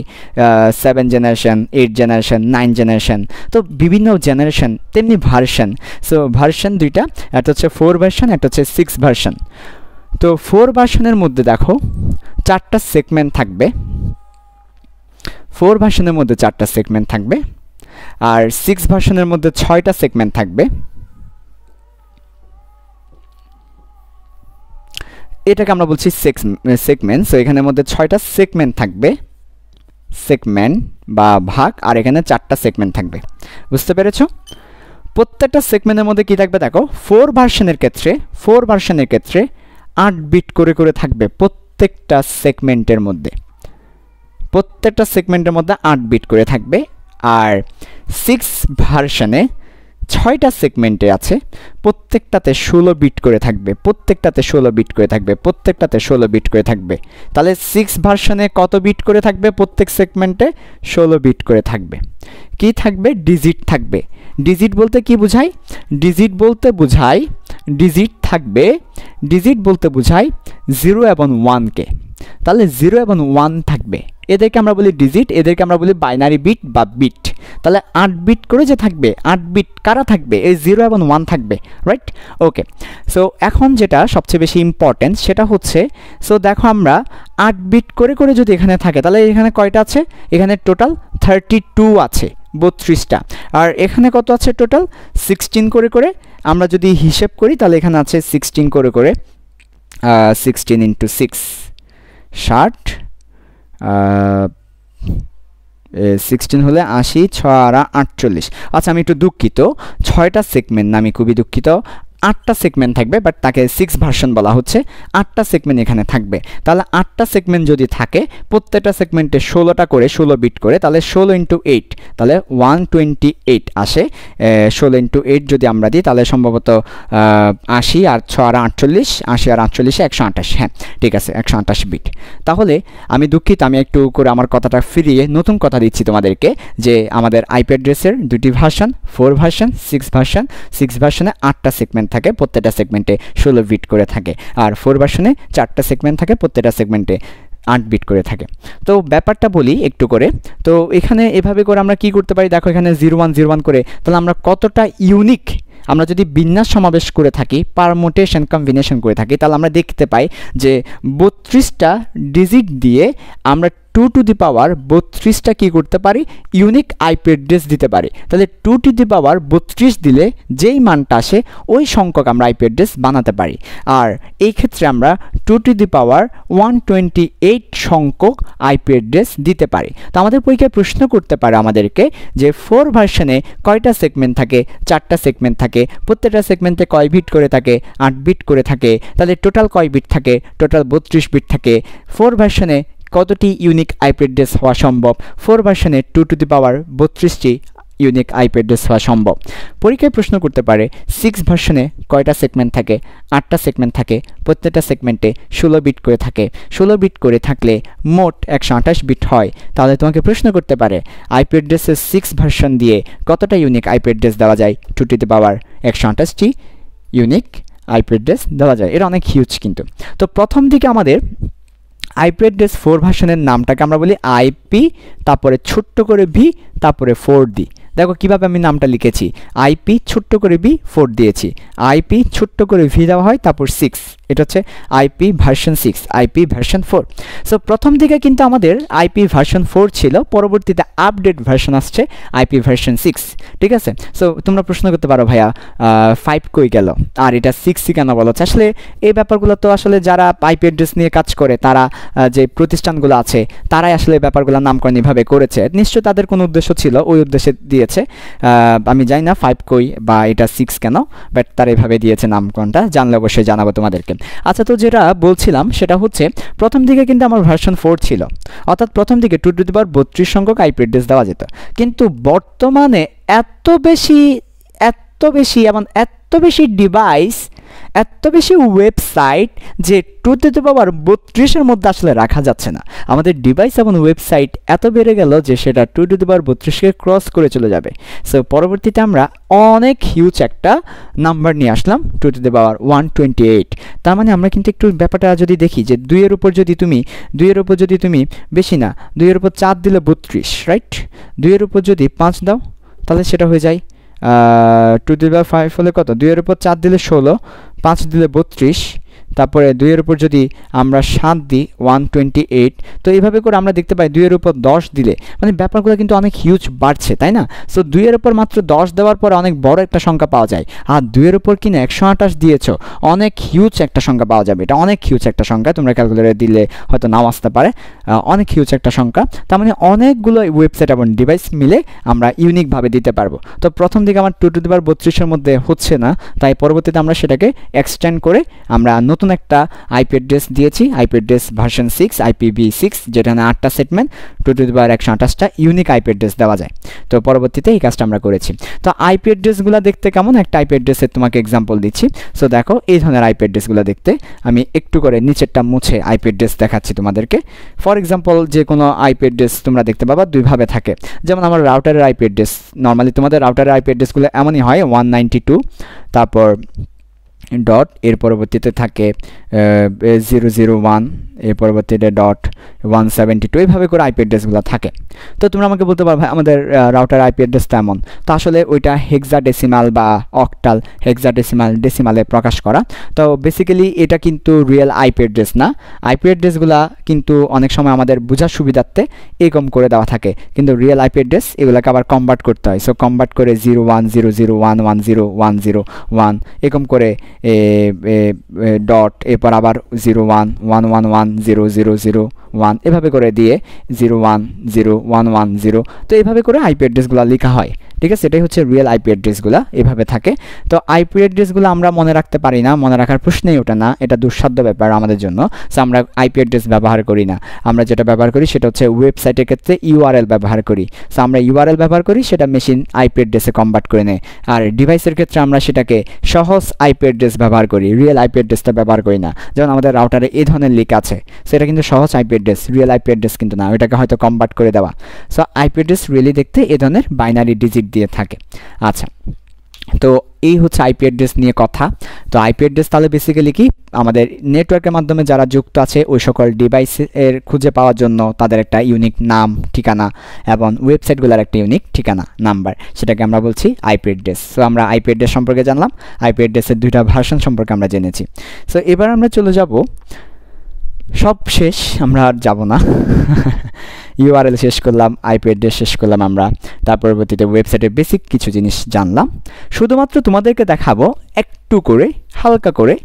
7 জেনারেশন, 8 জেনারেশন, 9 জেনারেশন। তো বিভিন্ন জেনারেশন, তেমনি ভার্সন। সো ভার্সন দুইটা, একটা হচ্ছে 4 ভার্সন, একটা হচ্ছে 6 ভার্সন। তো 4 ভার্সনের মধ্যে দেখো 4টা সেগমেন্ট থাকবে। 4 ভার্সনের মধ্যে 4টা সেগমেন্ট থাকবে, আর 6 ভার্সনের মধ্যে 6টা সেগমেন্ট থাকবে। এটাকে আমরা বলছি সেগমেন্ট। সো এখানের মধ্যে 6টা সেগমেন্ট থাকবে, সেগমেন্ট বা ভাগ, আর এখানে 4টা সেগমেন্ট থাকবে। বুঝতে পেরেছো? প্রত্যেকটা সেগমেন্টের মধ্যে কি থাকবে দেখো, 4 ভার্সনের ক্ষেত্রে 8 বিট করে করে থাকবে প্রত্যেকটা সেগমেন্টের মধ্যে। 8 বিট করে থাকবে। আর 6 ভার্সনে 6টা সেগমেন্টে আছে, প্রত্যেকটাতে 16 বিট করে থাকবে, তাহলে 6 ভার্সনে কত বিট করে থাকবে? প্রত্যেক সেগমেন্টে 16 বিট করে থাকবে। কি থাকবে? ডিজিট থাকবে। ডিজিট বলতে কি বোঝায়? ডিজিট বলতে বোঝায় 0 এবং 1কে। তাহলে 0 এবং 1 থাকবে, এদেরকে আমরা বলি ডিজিট, এদেরকে আমরা বলি বাইনারি বিট বা বিট। তাহলে 8 বিট করে যে থাকবে, 8 বিট কারা থাকবে? এই 0 এবং 1 থাকবে, রাইট? ওকে, সো এখন যেটা সবচেয়ে বেশি ইম্পর্টেন্ট সেটা হচ্ছে, সো দেখো আমরা 8 বিট করে করে যদি এখানে থাকে, তাহলে এখানে কয়টা আছে? এখানে টোটাল 32 আছে, 32টা। আর এখানে কত আছে টোটাল? 16 করে করে আমরা যদি হিসেব করি, তাহলে এখানে আছে 16 করে করে 16 into 6 60 16 হলে 80 6 আর 48 আচ্ছা আমি একটু দুঃখিত 6টা সেগমেন্ট না আমি খুবই দুঃখিত 8টা সেগমেন্ট থাকবে বাট তাকে 6 ভার্সন বলা হচ্ছে 8টা সেগমেন্ট এখানে থাকবে তাহলে 8টা সেগমেন্ট যদি থাকে প্রত্যেকটা সেগমেন্টে 16টা করে 16 বিট করে তাহলে 16 into 8 তাহলে 128 আসে 16 into 8 যদি আমরা দিই তাহলে সম্ভবত 80 আর 6 আর 48 80 আর 48 128 হ্যাঁ ঠিক আছে 128 বিট তাহলে আমি দুঃখিত আমি একটু করে আমার কথাটা ফিরিয়ে নতুন কথা দিচ্ছি তোমাদেরকে যে আমাদের আইপি অ্যাড্রেসের দুটি ভার্সন 4 ভার্সন 6 ভার্সন 6 ভার্সনে 8টা সেগমেন্ট থাকে প্রত্যেকটা সেগমেন্টে 16 বিট করে থাকে আর 4 ভার্সনে 4টা সেগমেন্ট থাকে প্রত্যেকটা সেগমেন্টে 8 বিট করে থাকে তো ব্যাপারটা বলি একটু করে তো এখানে এভাবে করে আমরা কি করতে পারি দেখো এখানে 0101 করে তাহলে আমরা কতটা ইউনিক আমরা যদি বিন্যাস সমাবেশ করে থাকি পারমুটেশন কম্বিনেশন করে থাকি তাহলে আমরা দেখতে পাই যে 32টা ডিজিট দিয়ে আমরা 2 to the power 32টা কি করতে পারি ইউনিক আইপি অ্যাড্রেস দিতে পারি তাহলে 2 to the power 32 দিলে যেই মানটা আসে ওই সংখ্যক আমরা আইপি অ্যাড্রেস বানাতে পারি আর এই ক্ষেত্রে আমরা 2 to the power 128 সংখ্যক আইপি অ্যাড্রেস দিতে পারি তো আমাদের পরীক্ষায় প্রশ্ন করতে পারে আমাদেরকে যে 4 ভার্সনে কয়টা সেগমেন্ট থাকে 4টা সেগমেন্ট থাকে প্রত্যেকটা সেগমেন্টে কয় বিট করে থাকে 8 বিট করে থাকে তাহলে টোটাল কয় বিট থাকে টোটাল 32 বিট থাকে 4 ভার্সনে কতটি ইউনিক আইপি অ্যাড্রেস হওয়া সম্ভব 4 ভার্সনে 2 to the power 32টি ইউনিক আইপি অ্যাড্রেস হওয়া সম্ভব পরীক্ষায় প্রশ্ন করতে পারে 6 ভার্সনে কয়টা সেগমেন্ট থাকে 8টা সেগমেন্ট থাকে প্রত্যেকটা সেগমেন্টে 16 বিট করে থাকে 16 বিট করে থাকলে মোট 128 বিট হয় তাহলে তোমাকে প্রশ্ন করতে পারে আইপি অ্যাড্রেসের 6 ভার্সন দিয়ে কতটা ইউনিক আইপি অ্যাড্রেস দেওয়া যায় 2 to the power 128টি ইউনিক আইপি অ্যাড্রেস দেওয়া যায় এটা অনেক হিউজ কিন্তু তো প্রথম দিকে আমাদের আইপি অ্যাড্রেস 4 ভার্সনের নামটাকে আমরা বলি আইপি তারপরে ছোট্ট করে ভি তারপরে 4 দি দেখো কিভাবে আমি নামটা লিখেছি আইপি ছোট্ট করে ভি 4 দিয়েছি আইপি ছোট্ট করে ভি দেওয়া হয় তারপর 6 এটা হচ্ছে IP version 6 IP version 4 so প্রথম দিকে কিন্তু আমাদের আইপি ভার্সন 4 ছিল পরবর্তীতে আপডেট ভার্সন আসছে আইপি ভার্সন 6 ঠিক আছে সো তোমরা প্রশ্ন করতে পারো ভাইয়া 5 কই গেল আর এটা 6 কেন বলা হচ্ছে আসলে এই ব্যাপারগুলো তো আসলে যারা আইপি অ্যাড্রেস নিয়ে কাজ করে তারা যে প্রতিষ্ঠানগুলো আছে তারাই আসলে ব্যাপারগুলো নামকরণ এভাবে করেছে নিশ্চয়ই তাদের কোনো উদ্দেশ্য ছিল ওই উদ্দেশ্যে দিয়েছে আমি জানি না 5 কই বা এটা 6 কেন বাট তারা এভাবে দিয়েছে নামকরণটা জানলে অবশ্যই জানাবো তোমাদেরকে আচ্ছা তো যেটা বলছিলাম সেটা হচ্ছে প্রথম দিকে কিন্তু আমার ভার্সন 4 ছিল অর্থাৎ প্রথম দিকে 2 to the power 32 সংখ্যক আইপি অ্যাড্রেস দেওয়া যেত কিন্তু বর্তমানে এত বেশি ডিভাইস এত বেশি ওয়েবসাইট যে 2 to the power 32 মধ্যে আসলে রাখা যাচ্ছে না আমাদের ডিভাইস এবং ওয়েবসাইট এত বেড়ে গেল যে সেটা 2 to the power 32কে ক্রস করে চলে যাবে সো পরবর্তীতে আমরা অনেক হিউজ একটা নাম্বার নিয়ে আসলাম 2 to the power 128 তার মানে আমরা কিন্তু একটু ব্যাপারটা যদি দেখি যে 2 এর উপর যদি তুমি বেশি না 2 এর উপর 4 দিলে 32 রাইট 2 এর উপর যদি 5 দাও তাহলে সেটা হয়ে যায় 2 to the power 5 হলে কত 2 এর উপর 4 দিলে 16 5 দিলে 32 তারপরে 2 এর উপর যদি আমরা 7 দিই 128 তো এইভাবে করে আমরা দেখতে পাই 2 এর উপর 10 দিলে মানে ব্যাপারগুলো কিন্তু অনেক হিউজ বাড়ছে তাই না সো 2 এর উপর মাত্র 10 দেওয়ার পর অনেক বড় একটা সংখ্যা পাওয়া যায় আর 2 এর উপর কিনা 128 দিয়েছো অনেক হিউজ একটা সংখ্যা পাওয়া যাবে এটা অনেক হিউজ একটা সংখ্যা তোমরা ক্যালকুলেটরে দিলে হয়তো নাও আসতে পারে অনেক হিউজ একটা সংখ্যা তার মানে অনেকগুলো ওয়েবসাইট এবং ডিভাইস মিলে আমরা ইউনিকভাবে দিতে পারবো তো প্রথম দিকে আমার 2 to the power 32 এর মধ্যে হচ্ছে না তাই পরবর্তীতে আমরা সেটাকে এক্সটেন্ড করে আমরা নতুন একটা আইপি অ্যাড্রেস দিয়েছি আইপি অ্যাড্রেস ভার্সন 6 IPv6 যেখানে 8টা সেগমেন্ট 2 to the power 128টা ইউনিক আইপি অ্যাড্রেস দেওয়া যায় তো পরবর্তীতে এই কাজটা আমরা করেছি তো আইপি অ্যাড্রেসগুলো দেখতে কেমন একটা আইপি অ্যাড্রেসের তোমাকে एग्जांपल দিচ্ছি সো দেখো এই ধরনের আইপি অ্যাড্রেসগুলো দেখতে আমি একটু করে নিচেরটা মুছে আইপি অ্যাড্রেস দেখাচ্ছি তোমাদেরকে ফর एग्जांपल যে কোনো আইপি অ্যাড্রেস তোমরা দেখতে পাবা দুই ভাবে থাকে যেমন আমার রাউটারের আইপি অ্যাড্রেস নরমালি তোমাদের রাউটারের আইপি অ্যাড্রেসগুলো এমনই হয় 192 তারপর ডট এর পরবর্তীতে থাকে 001 এর পরবর্তীতে ডট 172 এইভাবে করে আইপি অ্যাড্রেসগুলো থাকে তো তোমরা আমাকে বলতে পারো ভাই আমাদের রাউটার আইপি অ্যাড্রেস তেমন তো আসলে ওইটা হেক্সাডেসিমাল বা অক্টাল ডেসিমালে প্রকাশ করা তো বেসিক্যালি এটা কিন্তু রিয়েল আইপি অ্যাড্রেস না আইপি অ্যাড্রেসগুলো কিন্তু অনেক সময় আমাদের বোঝার সুবিধার্থে এরকম করে দেওয়া থাকে কিন্তু রিয়েল আইপি অ্যাড্রেস এগুলোকে আবার কনভার্ট করতে হয় সো কনভার্ট করে 0100110101 এরকম করে ডট, এরপর আবার 0111100001 এভাবে করে দিয়ে 010110। তো এইভাবে করে আইপি অ্যাড্রেসগুলো লেখা হয়, ঠিক আছে? এটাই হচ্ছে রিয়েল আইপি অ্যাড্রেসগুলো, এভাবে থাকে। তো আইপি অ্যাড্রেসগুলো আমরা মনে রাখতে পারি না, মনে রাখার প্রশ্নই ওঠে না, এটা দুঃসাধ্য ব্যাপার আমাদের জন্য। সো আমরা আইপি অ্যাড্রেস ব্যবহার করি না, আমরা যেটা ব্যবহার করি সেটা হচ্ছে ওয়েবসাইটের ক্ষেত্রে ইউআরএল ব্যবহার করি। সো আমরা ইউআরএল ব্যবহার করি, সেটা মেশিন আইপি অ্যাড্রেসে কনভার্ট করে নেয়। আর ডিভাইসের ক্ষেত্রে আমরা সেটাকে সহজ আইপি অ্যাড্রেস ব্যবহার করি, রিয়েল আইপি অ্যাড্রেসটা ব্যবহার করি না। যেমন আমাদের রাউটারে এই ধরনের লিক আছে, সেটা কিন্তু সহজ IP address, real IP address কিন্তু না, ওইটাকে হয়তো কনভার্ট করে দেওয়া। সো আইপি অ্যাড্রেস রিয়েলি দেখতে এই ধরনের বাইনারি ডিজিট দিয়ে থাকে। আচ্ছা, তো এই হচ্ছে আইপি অ্যাড্রেস নিয়ে কথা। তো আইপি অ্যাড্রেস তাহলে বেসিক্যালি কি, আমাদের নেটওয়ার্কের মাধ্যমে যারা যুক্ত আছে ওই সকল ডিভাইসের খুঁজে পাওয়ার জন্য তাদের একটা ইউনিক নাম, ঠিকানা, এবং ওয়েবসাইটগুলোর একটা ইউনিক ঠিকানা, নাম্বার, সেটাকে আমরা বলছি আইপি অ্যাড্রেস। সো আমরা আইপি অ্যাড্রেস সম্পর্কে জানলাম, আইপি অ্যাড্রেসের দুইটা ভার্সন সম্পর্কে আমরা জেনেছি। সো এবার আমরা চলে যাব, সব শেষ, আমরা আর যাব না। ইউআরএল শেষ করলাম, আইপি অ্যাড্রেস শেষ করলাম আমরা, তার পরবর্তীতে ওয়েবসাইটের বেসিক কিছু জিনিস জানলাম। শুধুমাত্র তোমাদেরকে দেখাবো একটু করে, হালকা করে,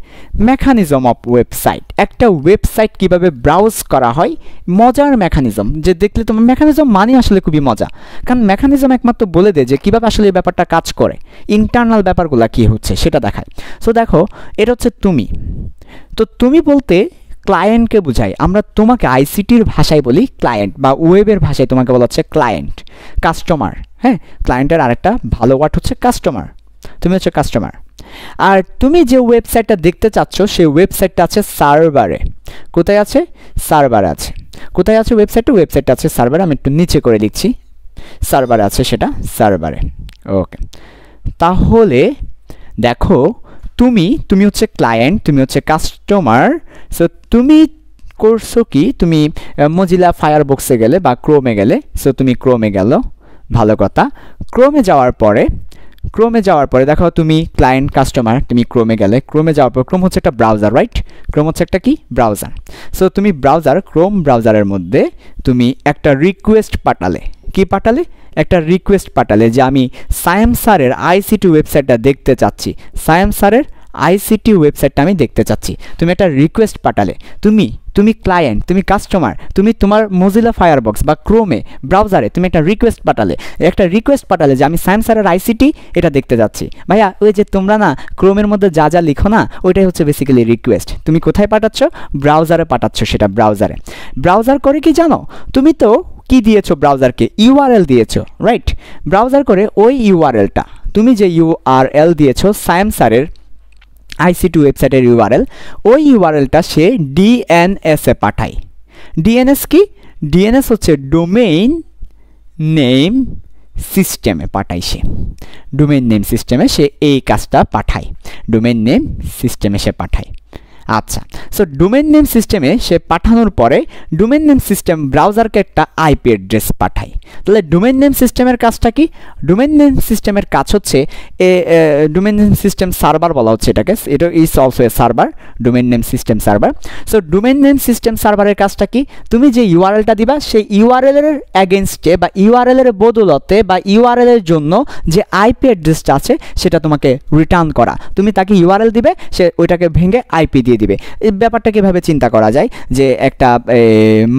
মেকানিজম অফ ওয়েবসাইট। একটা ওয়েবসাইট কিভাবে ব্রাউজ করা হয়, মজার মেকানিজম, যে দেখলে তোমার মেকানিজম মানে আসলে খুবই মজা, কারণ মেকানিজম একমাত্র বলে দেয় যে কীভাবে আসলে এই ব্যাপারটা কাজ করে, ইন্টারনাল ব্যাপারগুলো কী হচ্ছে সেটা দেখায়। সো দেখো, এটা হচ্ছে তুমি। তো তুমি বলতে ক্লায়েন্টকে বোঝাই, আমরা তোমাকে আইসিটির ভাষায় বলি ক্লায়েন্ট, বা ওয়েবের ভাষায় তোমাকে বলা হচ্ছে ক্লায়েন্ট, কাস্টমার। হ্যাঁ, ক্লায়েন্টের আরেকটা ভালো ওয়ার্ড হচ্ছে কাস্টমার, তুমি হচ্ছে কাস্টমার। আর তুমি যে ওয়েবসাইটটা দেখতে চাচ্ছ সেই ওয়েবসাইটটা আছে সার্ভারে। কোথায় আছে? সার্ভারে আছে। কোথায় আছে ওয়েবসাইটটা? ওয়েবসাইটটা আছে সার্ভারে। আমি একটু নিচে করে লিখছি, সার্ভারে আছে, সেটা সার্ভারে। ওকে, তাহলে দেখো, তুমি হচ্ছে ক্লায়েন্ট, তুমি হচ্ছে কাস্টমার। সো তুমি করছো কি, তুমি মজিলা ফায়ারবক্সে গেলে বা ক্রোমে গেলে। সো তুমি ক্রোমে গেল, ভালো কথা। ক্রোমে যাওয়ার পরে দেখো, তুমি ক্লায়েন্ট কাস্টমার, তুমি ক্রোমে গেলে। ক্রোমে যাওয়ার পর, ক্রোম হচ্ছে একটা ব্রাউজার, রাইট? ক্রোম হচ্ছে একটা কি? ব্রাউজার। সো তুমি ক্রোম ব্রাউজারের মধ্যে তুমি একটা রিকোয়েস্ট পাঠালে। কি পাঠালে? একটা রিকোয়েস্ট পাঠালে যে আমি সায়েম স্যারের আইসিটি ওয়েবসাইটটা দেখতে চাচ্ছি, সায়েম স্যারের আইসিটি ওয়েবসাইটটা আমি দেখতে চাচ্ছি। তুমি একটা রিকোয়েস্ট পাঠালে, তুমি ক্লায়েন্ট, তুমি কাস্টমার, তুমি তোমার মজিলা ফায়ারবক্স বা ক্রোমে ব্রাউজারে তুমি একটা রিকোয়েস্ট পাঠালে যে আমি সায়েম স্যারের আইসিটি এটা দেখতে যাচ্ছি। ভাইয়া, ওই যে তোমরা না ক্রোমের মধ্যে যা যা লিখো না, ওইটাই হচ্ছে বেসিক্যালি রিকোয়েস্ট। তুমি কোথায় পাঠাচ্ছ? ব্রাউজারে পাঠাচ্ছ, সেটা ব্রাউজারে। ব্রাউজার করে কি জানো? তুমি তো কি দিয়েছো ব্রাউজারকে? ইউআরএল দিয়েছো, রাইট? ব্রাউজার করে ওই ইউআরএলটা, তুমি যে ইউআরএল দিয়েছো সায়েম স্যারের আইসিটি ওয়েবসাইটের ইউআরএল, ওই ইউআরএলটা সে ডিএনএসে পাঠায়। ডিএনএস কি? ডিএনএস হচ্ছে ডোমেইন নেম সিস্টেমে পাঠায় সে। ডোমেইন নেম সিস্টেমে সে এই কাজটা পাঠায়, ডোমেইন নেম সিস্টেমে সে পাঠায়। আচ্ছা, সো ডোমেইন নেম সিস্টেমে সে পাঠানোর পরে ডোমেইন নেম সিস্টেম ব্রাউজারকে একটা আইপি অ্যাড্রেস পাঠায়। তাহলে ডোমেইন নেম সিস্টেমের কাজটা কি? ডোমেইন নেম সিস্টেমের কাজ হচ্ছে ডোমেইন নেম সিস্টেম সার্ভার বলা হচ্ছে এটাকে, এটা is also a server, domain name system server. So domain name system সার্ভারের কাজটা কি? তুমি যে ইউআরএলটা দিবা সেই ইউআরএলের অ্যাগেনস্টে বা ইউআরএলের বদলতে বা ইউআরএলের জন্য যে আইপি অ্যাড্রেসটা আছে সেটা তোমাকে রিটার্ন করা। তুমি তাকে ইউআরএল দিবে, সে ওইটাকে ভেঙে আইপি দিয়ে দিবে। এই ব্যাপারটা কীভাবে চিন্তা করা যায় যে একটা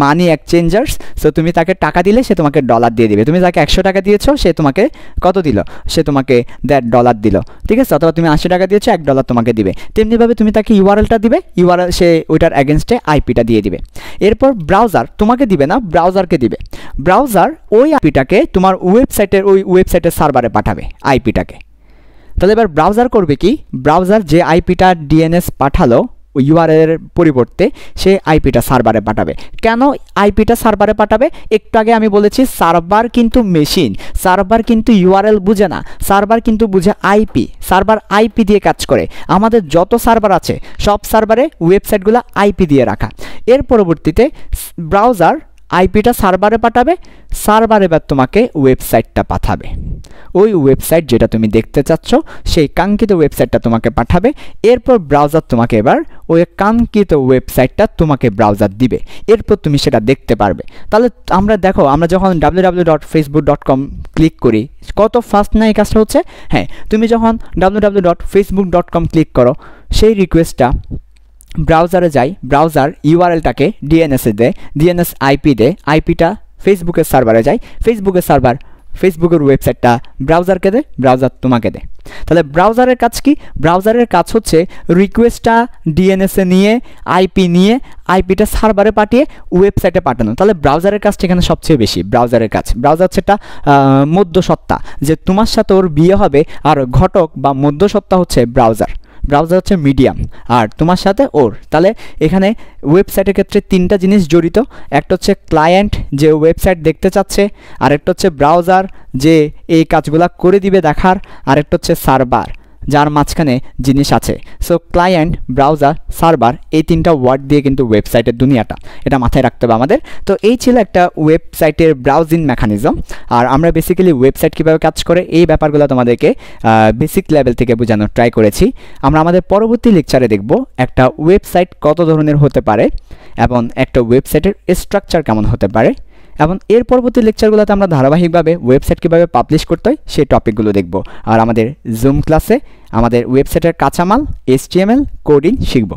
মানি এক্সচেঞ্জার্স, সো তুমি তাকে টাকা দিলে সে তোমাকে ডলার দিয়ে দিবে। তুমি তাকে 100 টাকা দিয়েছো, সে তোমাকে কত দিল? সে তোমাকে $1 দিল, ঠিক আছে? অথবা তুমি 80 টাকা দিয়েছো, $1 তোমাকে দিবে। তেমনিভাবে তুমি তাকে ইউআরএলটা দিবে, ইউআরএল সে ওইটার অ্যাগেনস্টে আইপিটা দিয়ে দিবে। এরপর ব্রাউজার তোমাকে দিবে না, ব্রাউজারকে দিবে। ব্রাউজার ওই আইপিটাকে তোমার ওয়েবসাইটের সার্ভারে পাঠাবে আইপিটাকে। তাহলে এবার ব্রাউজার করবে কি? ব্রাউজার যে আইপিটা ডিএনএস পাঠালো ইউআরএল এর পরিবর্তে সে আইপিটা সার্ভারে পাঠাবে। কেন আইপিটা সার্ভারে পাঠাবে? একটু আগে আমি বলেছি সার্ভার কিন্তু মেশিন, সার্ভার কিন্তু ইউআরএল বুঝে না, সার্ভার কিন্তু বুঝে আইপি। সার্ভার আইপি দিয়ে কাজ করে। আমাদের যত সার্ভার আছে সব সার্ভারে ওয়েবসাইটগুলো আইপি দিয়ে রাখা। এর পরবর্তীতে ব্রাউজার আইপিটা সার্ভারে পাঠাবে, সার্ভার এবার তোমাকে ওয়েবসাইটটা পাঠাবে। ওই ওয়েবসাইট যেটা তুমি দেখতে চাচ্ছ সেই কাঙ্ক্ষিত ওয়েবসাইটটা তোমাকে পাঠাবে। এরপর ব্রাউজার তোমাকে এবার ওই কাঙ্ক্ষিত ওয়েবসাইটটা তোমাকে ব্রাউজার দিবে। এরপর তুমি সেটা দেখতে পারবে। তাহলে আমরা যখন www.facebook.com ক্লিক করি, কত ফাস্ট না এই কাজটা হচ্ছে? হ্যাঁ, তুমি যখন www.facebook.com ক্লিক করো, সেই রিকোয়েস্টটা ব্রাউজারে যায়, ব্রাউজার ইউআরএলটাকে ডিএনএসে দেয়, ডিএনএস আইপি দেয়, আইপিটা ফেসবুকের সার্ভারে যায়, ফেসবুকের সার্ভার ফেসবুকের ওয়েবসাইটটা ব্রাউজারকে দেয়, ব্রাউজার তোমাকে দেয়। তাহলে ব্রাউজারের কাজ কি? ব্রাউজারের কাজ হচ্ছে রিকোয়েস্টটা ডিএনএসে নিয়ে, আইপি নিয়ে, আইপিটা সার্ভারে পাঠিয়ে ওয়েবসাইটে পাঠানো। তাহলে ব্রাউজারের কাজটা এখানে সবচেয়ে বেশি। ব্রাউজারের কাজ, ব্রাউজার হচ্ছে একটা মধ্যসত্ত্বা, যে তোমার সাথে ওর বিয়ে হবে, আর ঘটক বা মধ্যসত্ত্বা হচ্ছে ব্রাউজার। ব্রাউজার হচ্ছে মিডিয়াম, আর তোমার সাথে ওর। তাহলে এখানে ওয়েবসাইটের ক্ষেত্রে তিনটা জিনিস জড়িত। একটা হচ্ছে ক্লায়েন্ট, যে ওয়েবসাইট দেখতে চাচ্ছে, আরেকটা হচ্ছে ব্রাউজার, যে এই কাজগুলো করে দিবে দেখার, আরেকটা হচ্ছে সার্ভার, যার মাঝখানে জিনিস আছে। সো ক্লায়েন্ট, ব্রাউজার, সার্ভার, এই তিনটা ওয়ার্ড দিয়ে কিন্তু ওয়েবসাইটের দুনিয়াটা, এটা মাথায় রাখতে হবে আমাদের। তো এই ছিল একটা ওয়েবসাইটের ব্রাউজিং মেকানিজম। আর আমরা বেসিক্যালি ওয়েবসাইট কীভাবে কাজ করে এই ব্যাপারগুলো তোমাদেরকে বেসিক লেভেল থেকে বোঝানোর ট্রাই করেছি। আমরা আমাদের পরবর্তী লেকচারে দেখব একটা ওয়েবসাইট কত ধরনের হতে পারে এবং একটা ওয়েবসাইটের স্ট্রাকচার কেমন হতে পারে, এবং এর পরবর্তী লেকচারগুলোতে আমরা ধারাবাহিকভাবে ওয়েবসাইট কীভাবে পাবলিশ করতে হয় সেই টপিকগুলো দেখব। আর আমাদের জুম ক্লাসে আমাদের ওয়েবসাইটের কাঁচামাল HTML কোডিং শিখব।